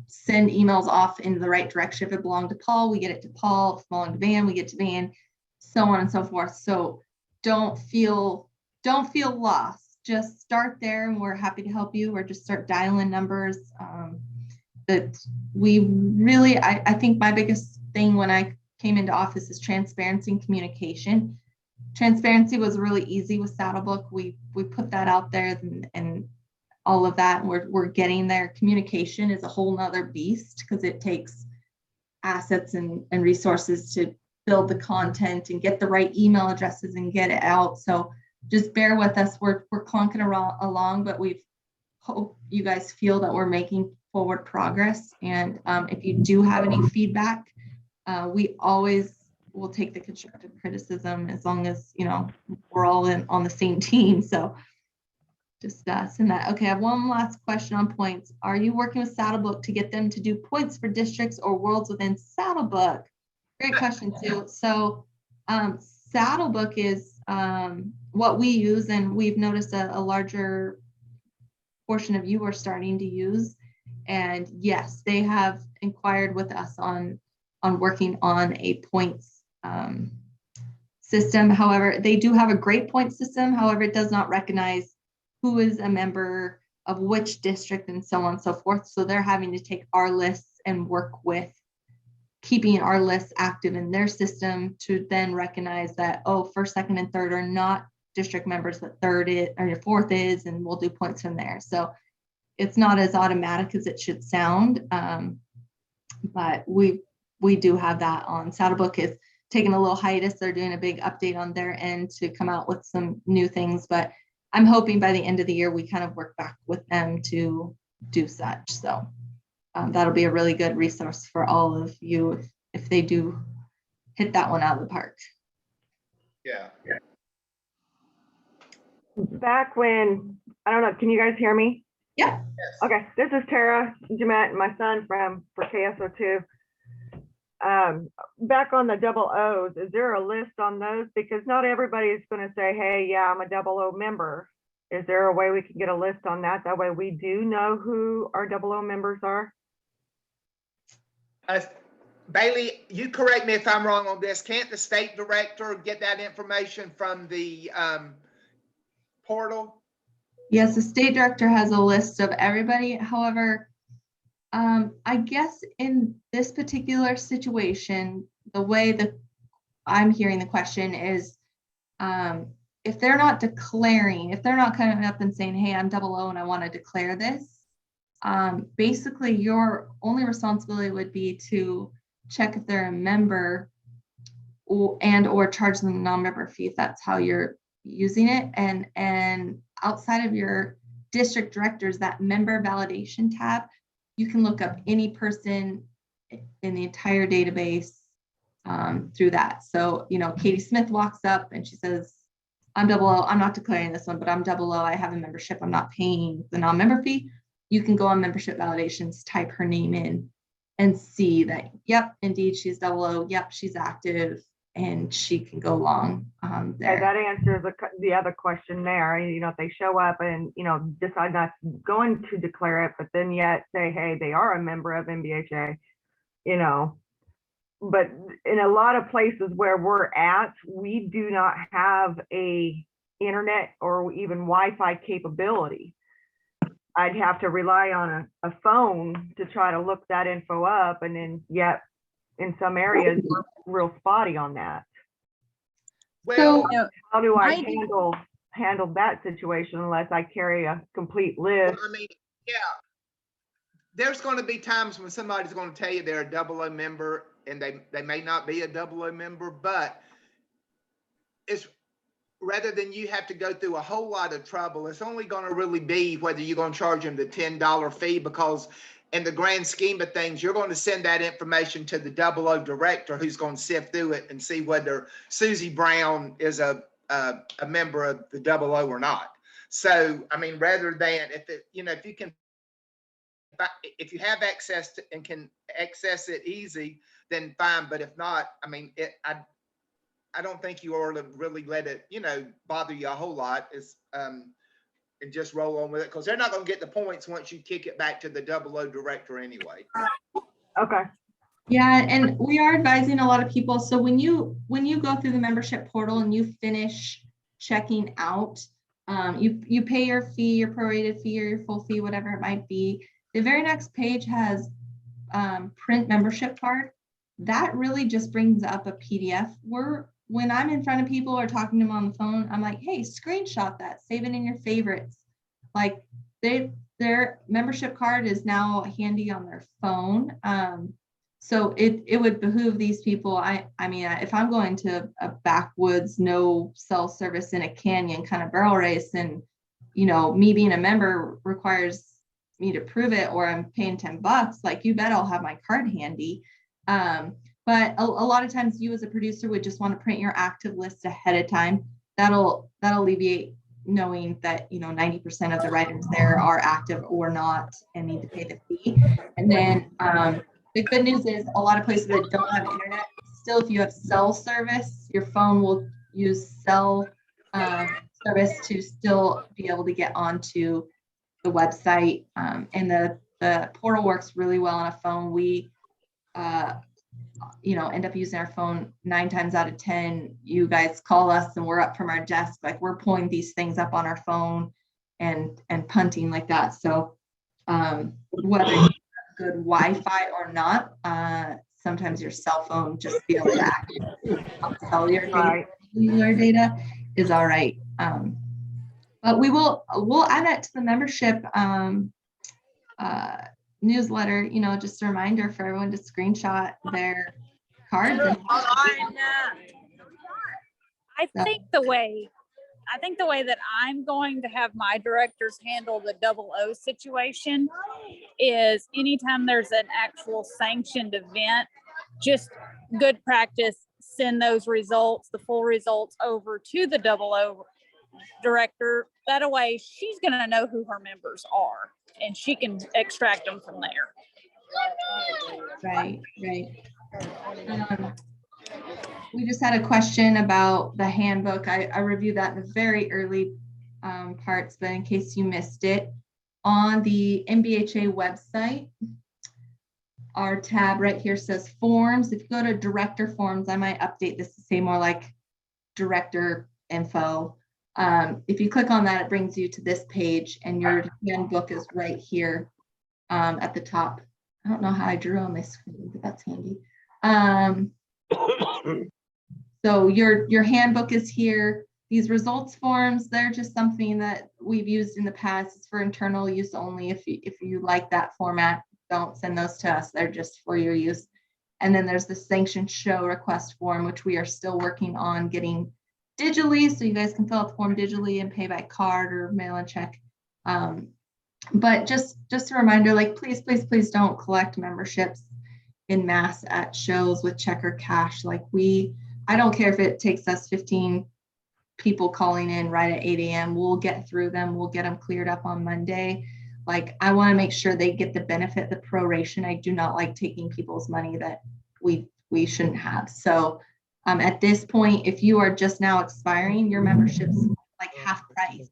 send emails off in the right direction. If it belonged to Paul, we get it to Paul. If it belonged to Van, we get to Van, so on and so forth. So don't feel lost. Just start there, and we're happy to help you, or just start dialing numbers. That we really, I think my biggest thing when I came into office is transparency and communication. Transparency was really easy with Saddlebook. We put that out there, and all of that, and we're getting there. Communication is a whole nother beast because it takes assets and resources to build the content and get the right email addresses and get it out. So just bear with us. We're clunking along, but we hope you guys feel that we're making forward progress. And if you do have any feedback, we always will take the constructive criticism, as long as we're all on the same team. So just send that. Okay, I have one last question on points. Are you working with Saddlebook to get them to do points for districts or worlds within Saddlebook? Great question too. So Saddlebook is what we use, and we've noticed a larger portion of you are starting to use. And yes, they have inquired with us on working on a points system. However, they do have a great point system. However, it does not recognize who is a member of which district and so on and so forth. So they're having to take our lists and work with keeping our lists active in their system to then recognize that, oh, first, second, and third are not district members, but third is, or your fourth is, and we'll do points from there. So it's not as automatic as it should sound, but we do have that on. Saddlebook is taking a little hiatus. They're doing a big update on their end to come out with some new things, but I'm hoping by the end of the year, we kind of work back with them to do such. So that'll be a really good resource for all of you if they do hit that one out of the park. Yeah. Back when, I don't know, can you guys hear me? Yeah. Okay, this is Tara Jemet and my son for KSO2. Back on the double O's, is there a list on those? Because not everybody is going to say, hey, yeah, I'm a double O member. Is there a way we can get a list on that? That way we do know who our double O members are? Bailey, you correct me if I'm wrong on this. Can't the state director get that information from the portal? Yes, the state director has a list of everybody. However, I guess in this particular situation, the way that I'm hearing the question is, if they're not declaring, if they're not coming up and saying, hey, I'm double O and I want to declare this, basically your only responsibility would be to check if they're a member or charge them a non-member fee if that's how you're using it. And outside of your district directors, that member validation tab, you can look up any person in the entire database through that. So, Katie Smith walks up and she says, I'm double O, I'm not declaring this one, but I'm double O, I have a membership, I'm not paying the non-member fee. You can go on membership validations, type her name in and see that, yep, indeed, she's double O, yep, she's active, and she can go along there. Okay, that answers the other question there. If they show up and, decide not going to declare it, but then yet say, hey, they are a member of NBHA, but in a lot of places where we're at, we do not have a internet or even Wi-Fi capability. I'd have to rely on a phone to try to look that info up, and then yet in some areas we're real spotty on that. Well, How do I handle that situation unless I carry a complete list? I mean, yeah, there's going to be times when somebody's going to tell you they're a double O member and they may not be a double O member, but it's rather than you have to go through a whole lot of trouble, it's only going to really be whether you're going to charge them the $10 fee, because in the grand scheme of things, you're going to send that information to the double O director who's going to sift through it and see whether Susie Brown is a member of the double O or not. So, I mean, rather than if you have access to and can access it easy, then fine. But if not, I mean, I don't think you ought to really let it, bother you a whole lot. And just roll on with it, because they're not going to get the points once you kick it back to the double O director anyway. Okay. Yeah, and we are advising a lot of people. So when you go through the membership portal and you finish checking out, you pay your fee, your prorated fee or your full fee, whatever it might be. The very next page has print membership card. That really just brings up a PDF. When I'm in front of people or talking to them on the phone, I'm like, hey, screenshot that, save it in your favorites. Like their membership card is now handy on their phone. So it would behoove these people. I mean, if I'm going to a backwoods, no cell service in a canyon kind of barrel race, and me being a member requires me to prove it, or I'm paying $10, like you bet I'll have my card handy. But a lot of times you as a producer would just want to print your active list ahead of time. That'll alleviate knowing that 90% of the writers there are active or not and need to pay the fee. And then the good news is a lot of places that don't have internet, still if you have cell service, your phone will use cell service to still be able to get onto the website. And the portal works really well on a phone. We end up using our phone 9 times out of 10. You guys call us and we're up from our desk, like we're pulling these things up on our phone and punting like that. So whether you have good Wi-Fi or not, sometimes your cell phone just be able to access cellular data is all right. But we'll add that to the membership newsletter, just a reminder for everyone to screenshot their cards. I think the way that I'm going to have my directors handle the double O situation is anytime there's an actual sanctioned event, just good practice, send those results, the full results over to the 00 director. That way she's going to know who her members are and she can extract them from there. Right, right. We just had a question about the handbook. I reviewed that in the very early parts, but in case you missed it, on the NBHA website, our tab right here says forms. If you go to director forms, I might update this to say more like director info. If you click on that, it brings you to this page and your handbook is right here at the top. I don't know how I drew on my screen, but that's handy. So your handbook is here. These results forms, they're just something that we've used in the past. It's for internal use only. If you like that format, don't send those to us. They're just for your use. And then there's the sanction show request form, which we are still working on getting digitally, so you guys can fill out the form digitally and pay by card or mail and check. But just a reminder, like, please don't collect memberships in mass at shows with check or cash. Like, I don't care if it takes us 15 people calling in right at 8 a.m. We'll get through them. We'll get them cleared up on Monday. Like, I want to make sure they get the benefit, the proration. I do not like taking people's money that we shouldn't have. So at this point, if you are just now expiring, your membership's like half price.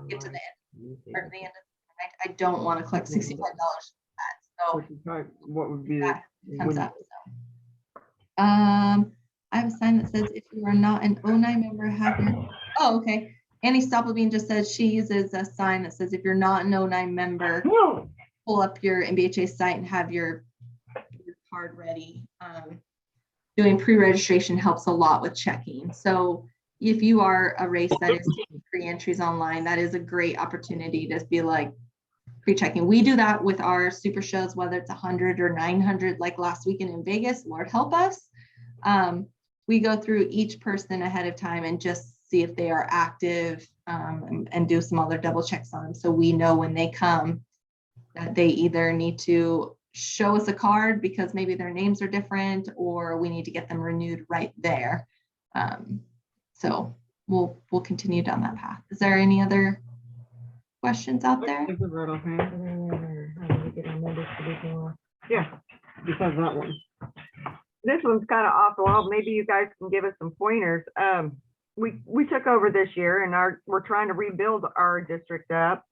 Get to the end, or the end of the night. I don't want to collect $65 for that. So What would be that comes up. So. I have a sign that says if you are not an 09 member, have your, oh, okay. Annie Stoppelbean just says she uses a sign that says if you're not an 09 member, pull up your NBHA site and have your card ready. Doing pre-registration helps a lot with checking. So if you are a race that is taking pre-entries online, that is a great opportunity to be like pre-checking. We do that with our super shows, whether it's 100 or 900, like last weekend in Vegas, Lord help us. We go through each person ahead of time and just see if they are active and do some other double checks on them. So we know when they come that they either need to show us a card because maybe their names are different, or we need to get them renewed right there. So we'll continue down that path. Is there any other questions out there? Yeah, because that one. This one's kind of off the wall. Maybe you guys can give us some pointers. We took over this year and we're trying to rebuild our district up,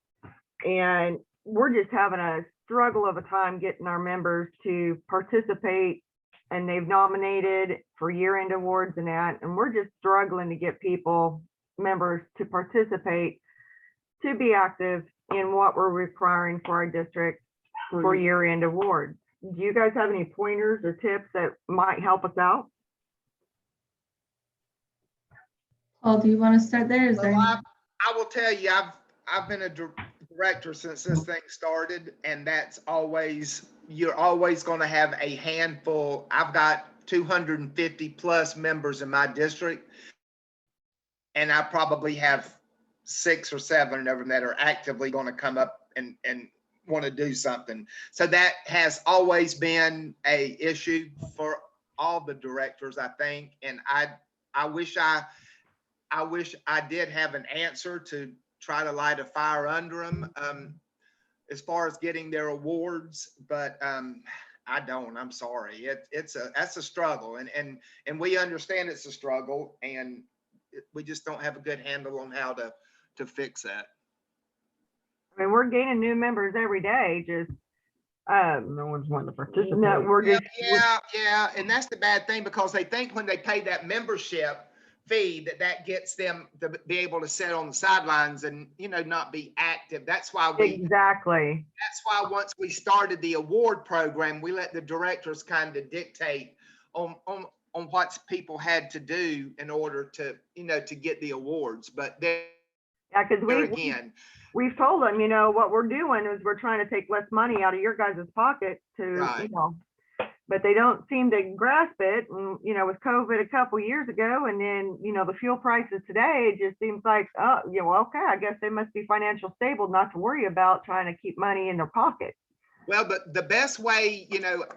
and we're just having a struggle of a time getting our members to participate, and they've nominated for year-end awards and that, and we're just struggling to get members to participate, to be active in what we're requiring for our district for year-end awards. Do you guys have any pointers or tips that might help us out? Paul, do you want to start there? Is there I will tell you, I've been a director since this thing started, and that's always, you're always going to have a handful. I've got 250 plus members in my district, and I probably have 6 or 7 of them that are actively going to come up and want to do something. So that has always been a issue for all the directors, I think. And I wish I did have an answer to try to light a fire under them as far as getting their awards, but I don't. I'm sorry. That's a struggle, and we understand it's a struggle, and we just don't have a good handle on how to fix that. I mean, we're gaining new members every day, just no one's wanting to participate. No, we're just yeah, and that's the bad thing, because they think when they pay that membership fee that gets them to be able to sit on the sidelines and not be active. That's why exactly. That's why once we started the award program, we let the directors kind of dictate on what people had to do in order to to get the awards. But yeah, because we've told them, what we're doing is we're trying to take less money out of your guys' pocket to, right. But they don't seem to grasp it. And, with COVID a couple years ago, and then, the fuel prices today, it just seems like, oh, okay, I guess they must be financial stable not to worry about trying to keep money in their pocket. Well, the best way,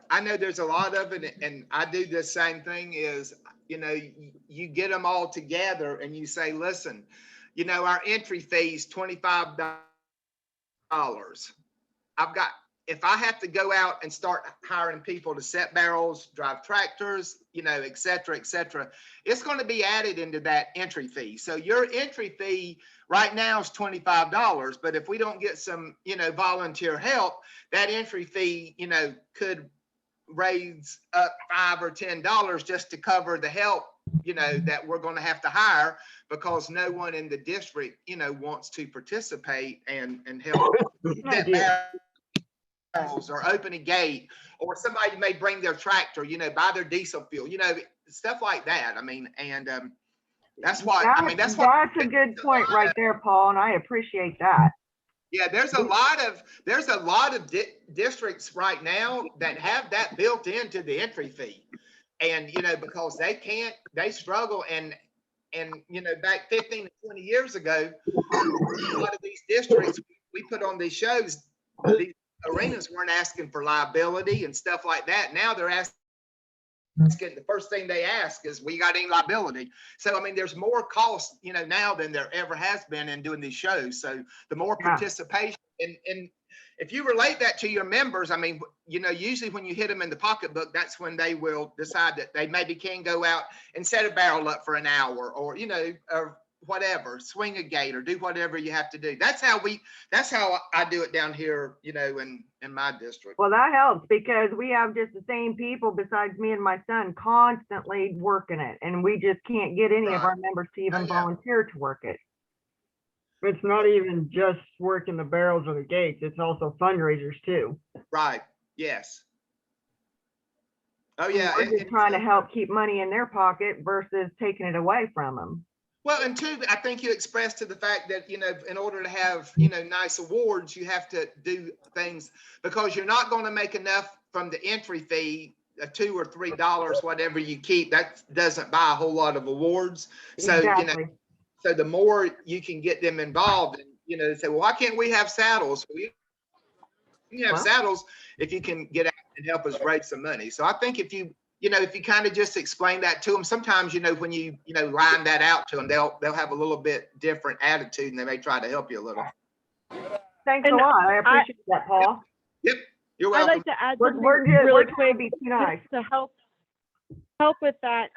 I know there's a lot of it, and I do the same thing is, you get them all together and you say, listen, our entry fee is $25. If I have to go out and start hiring people to set barrels, drive tractors, et cetera, it's going to be added into that entry fee. So your entry fee right now is $25, but if we don't get some, volunteer help, that entry fee, could raise up $5 or $10 just to cover the help, that we're going to have to hire because no one in the district, wants to participate and help that barrels or open a gate, or somebody may bring their tractor, buy their diesel fuel, stuff like that. I mean, and that's why, that's a good point right there, Paul, and I appreciate that. Yeah, there's a lot of districts right now that have that built into the entry fee. And, because they struggle and, back 15 to 20 years ago, a lot of these districts, we put on these shows, these arenas weren't asking for liability and stuff like that. Now they're asking, the first thing they ask is, we got any liability? So, there's more cost, now than there ever has been in doing these shows. So the more participation and if you relate that to your members, usually when you hit them in the pocketbook, that's when they will decide that they maybe can go out and set a barrel up for an hour or, or whatever, swing a gate or do whatever you have to do. That's how I do it down here, in my district. Well, that helps because we have just the same people besides me and my son constantly working it. And we just can't get any of our members to even volunteer to work it. It's not even just working the barrels or the gates. It's also fundraisers too. Right. Yes. Oh yeah. We're just trying to help keep money in their pocket versus taking it away from them. Well, and two, I think you expressed to the fact that, in order to have, nice awards, you have to do things because you're not going to make enough from the entry fee, $2 or $3, whatever you keep, that doesn't buy a whole lot of awards. So, Exactly. So the more you can get them involved, and they say, well, why can't we have saddles? We have saddles if you can get out and help us raise some money. So I think if you kind of just explain that to them, sometimes when you line that out to them, they'll have a little bit different attitude and they may try to help you a little. Thanks a lot. I appreciate that, Paul. Yep. You're welcome. I'd like to add something We're good. really We're quick be too nice. to help with that.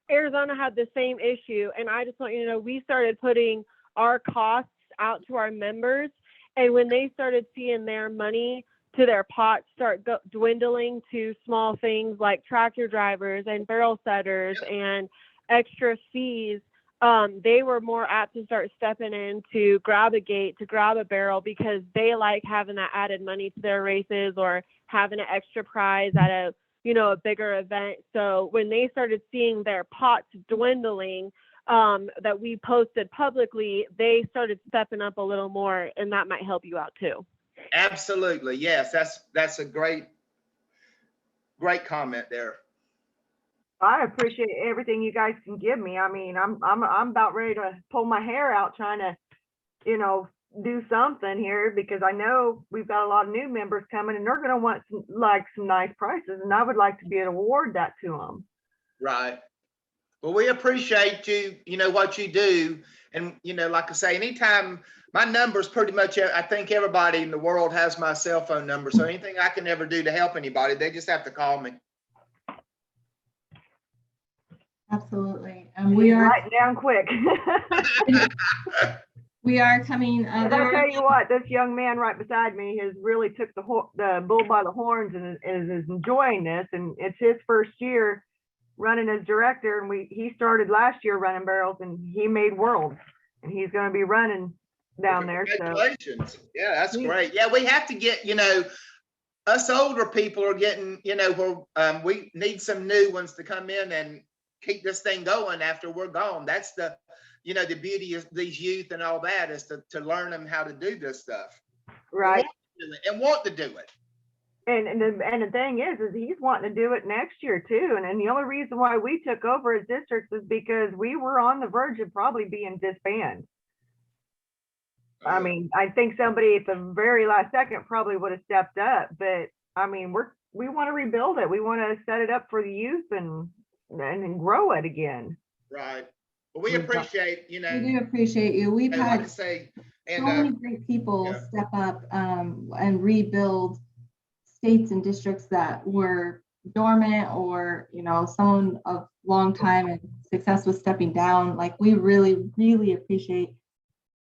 Arizona had the same issue, and I just want you to know we started putting our costs out to our members, and when they started seeing their money to their pots start dwindling to small things like tractor drivers and barrel setters and extra fees, they were more apt to start stepping in to grab a gate, to grab a barrel, because they like having that added money to their races or having an extra prize at a bigger event. So when they started seeing their pots dwindling, that we posted publicly, they started stepping up a little more, and that might help you out too. Absolutely. Yes. That's a great comment there. I appreciate everything you guys can give me. I'm about ready to pull my hair out trying to, do something here because I know we've got a lot of new members coming and they're going to want some nice prices, and I would like to be able to award that to them. Right. Well, we appreciate you, what you do. And, like I say, anytime my number's pretty much, I think everybody in the world has my cell phone number. So anything I can ever do to help anybody, they just have to call me. Absolutely. And we are writing down quick. we are coming. I'll tell you what, this young man right beside me has really took the bull by the horns and is enjoying this. And it's his first year running as director. And he started last year running barrels and he made worlds. And he's going to be running down there. Congratulations. So. Yeah, that's great. Yeah, we have to get, us older people are getting, where we need some new ones to come in and keep this thing going after we're gone. That's the beauty of these youth and all that is to learn them how to do this stuff. Right. And want to do it. And the thing is he's wanting to do it next year too. And the only reason why we took over as districts is because we were on the verge of probably being disbanded. I mean, I think somebody at the very last second probably would have stepped up, but I mean, we want to rebuild it. We want to set it up for the youth and grow it again. Right. But we We've got- appreciate, you know, We do appreciate you. We've like I had say, so and many great people yeah. step up and rebuild states and districts that were dormant, or someone of long time and success was stepping down. Like, we really, really appreciate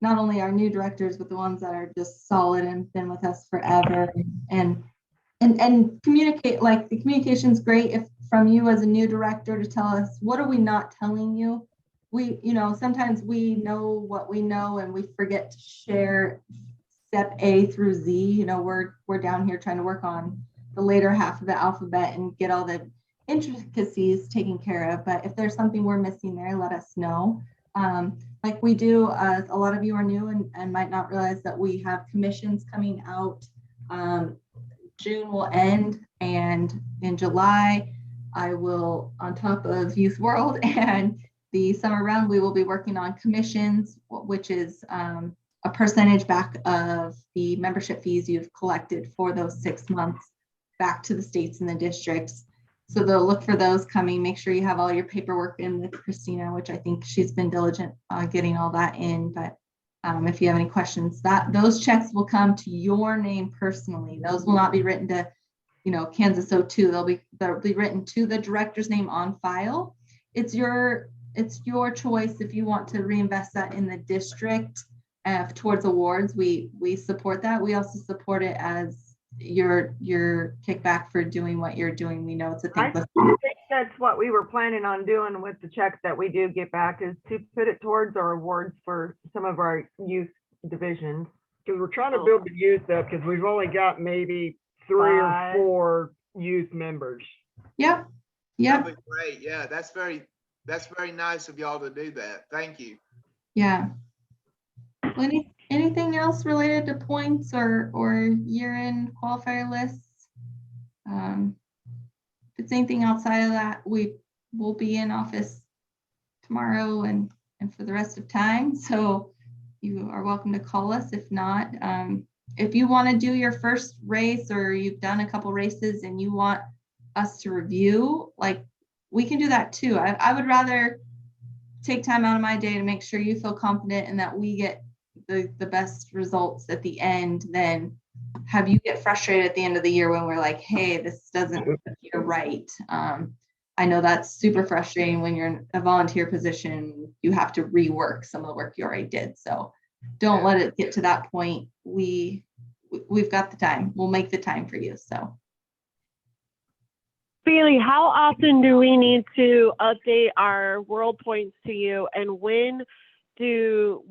not only our new directors, but the ones that are just solid and been with us forever. And communicate, like, the communication's great if from you as a new director to tell us, what are we not telling you? We, sometimes we know what we know and we forget to share step A through Z. We're down here trying to work on the later half of the alphabet and get all the intricacies taken care of. But if there's something we're missing there, let us know. Like we do, a lot of you are new and might not realize that we have commissions coming out. June will end, and in July, I will, on top of Youth World and the summer round, we will be working on commissions, which is a percentage back of the membership fees you've collected for those 6 months back to the states and the districts. So they'll look for those coming. Make sure you have all your paperwork in with Christina, which I think she's been diligent on getting all that in. But if you have any questions, those checks will come to your name personally. Those will not be written to, Kansas 02. They'll be written to the director's name on file. It's your choice if you want to reinvest that in the district towards awards. We support that. We also support it as your kickback for doing what you're doing. We know it's a I thankless. think that's what we were planning on doing with the checks that we do get back, is to put it towards our awards for some of our youth divisions. Because we're trying to build the youth up, because we've only got maybe 3 or 5. 4 youth members. Yep. that'd be great. Yeah, that's very nice of y'all to do that. Thank you. Yeah. Anything else related to points or year-end qualifier lists? If it's anything outside of that, we will be in office tomorrow and for the rest of time. So you are welcome to call us. If not, if you want to do your first race, or you've done a couple races and you want us to review, like, we can do that too. I would rather take time out of my day to make sure you feel confident and that we get the best results at the end than have you get frustrated at the end of the year when we're like, hey, this doesn't appear right. I know that's super frustrating when you're in a volunteer position. You have to rework some of the work you already did. So don't let it get to that point. We've got the time. We'll make the time for you. So Bailey, how often do we need to update our world points to you, and when do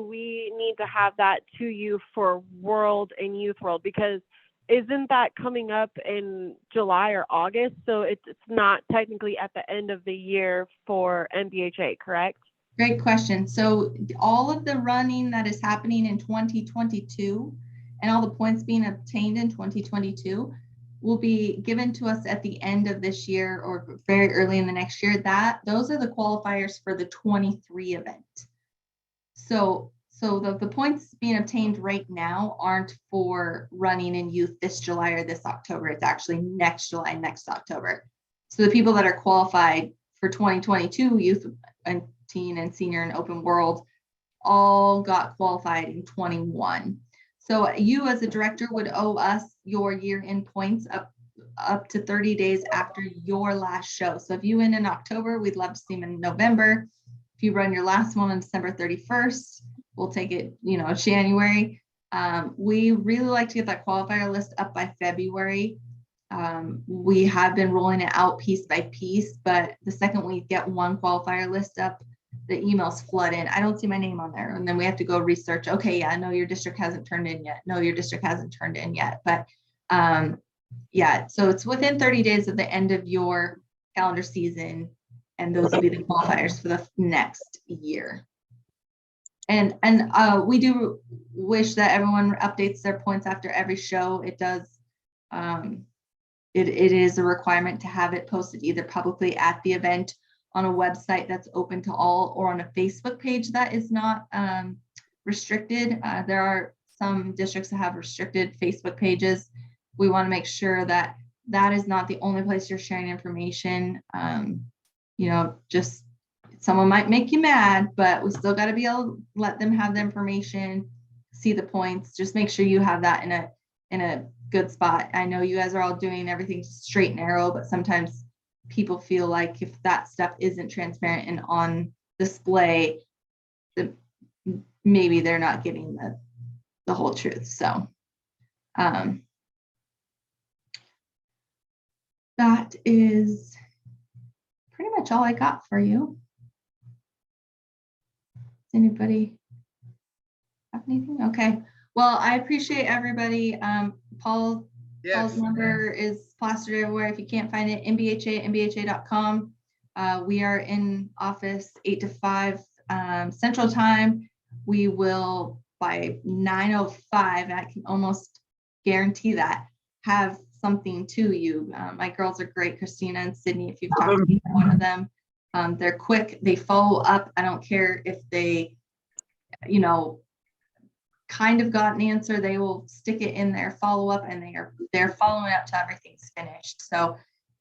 we need to have that to you for World and Youth World? Because isn't that coming up in July or August? So it's not technically at the end of the year for NBHA, correct? great question. So all of the running that is happening in 2022 and all the points being obtained in 2022 will be given to us at the end of this year or very early in the next year. Those are the qualifiers for the 23 event. So the points being obtained right now aren't for running in youth this July or this October. It's actually next July, next October. So the people that are qualified for 2022 youth and teen and senior and open world all got qualified in 21. So you as a director would owe us your year-end points up to 30 days after your last show. So if you win in October, we'd love to see them in November. If you run your last one on December 31st, we'll take it, January. We really like to get that qualifier list up by February. We have been rolling it out piece by piece, but the second we get one qualifier list up, the emails flood in. I don't see my name on there. And then we have to go research. Okay, yeah, no, your district hasn't turned in yet. No, your district hasn't turned in yet. But yeah, so it's within 30 days of the end of your calendar season. And those will be the qualifiers for the next year. And we do wish that everyone updates their points after every show. It does. It is a requirement to have it posted either publicly at the event on a website that's open to all, or on a Facebook page that is not restricted. There are some districts that have restricted Facebook pages. We want to make sure that that is not the only place you're sharing information. You know, just someone might make you mad, but we still got to be able to let them have the information, see the points. Just make sure you have that in a good spot. I know you guys are all doing everything straight and narrow, but sometimes people feel like if that stuff isn't transparent and on display, that maybe they're not getting the whole truth. So that is pretty much all I got for you. Does anybody have anything? Okay. Well, I appreciate everybody. Paul's number is plastered everywhere. If you can't find it, NBHA@nbha.com. We are in office 8 to 5 Central Time. We will, by 9:05, I can almost guarantee that, have something to you. My girls are great, Christina and Sydney, if you've talked to either one of them. They're quick, they follow up. I don't care if they, you know, kind of got an answer, they will stick it in their follow-up, and they're following up till everything's finished. So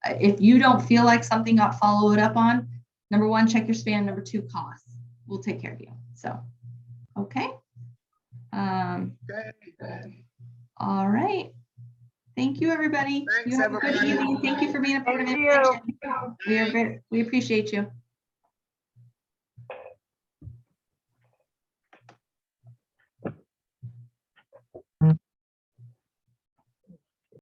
if you don't feel like something got followed up on, number one, check your spam. Number two, call us. We'll take care of you. So, okay. All right. Thank you, everybody. Thanks, You have a good everybody. evening. Thank you for being a part of Thank information. We appreciate you.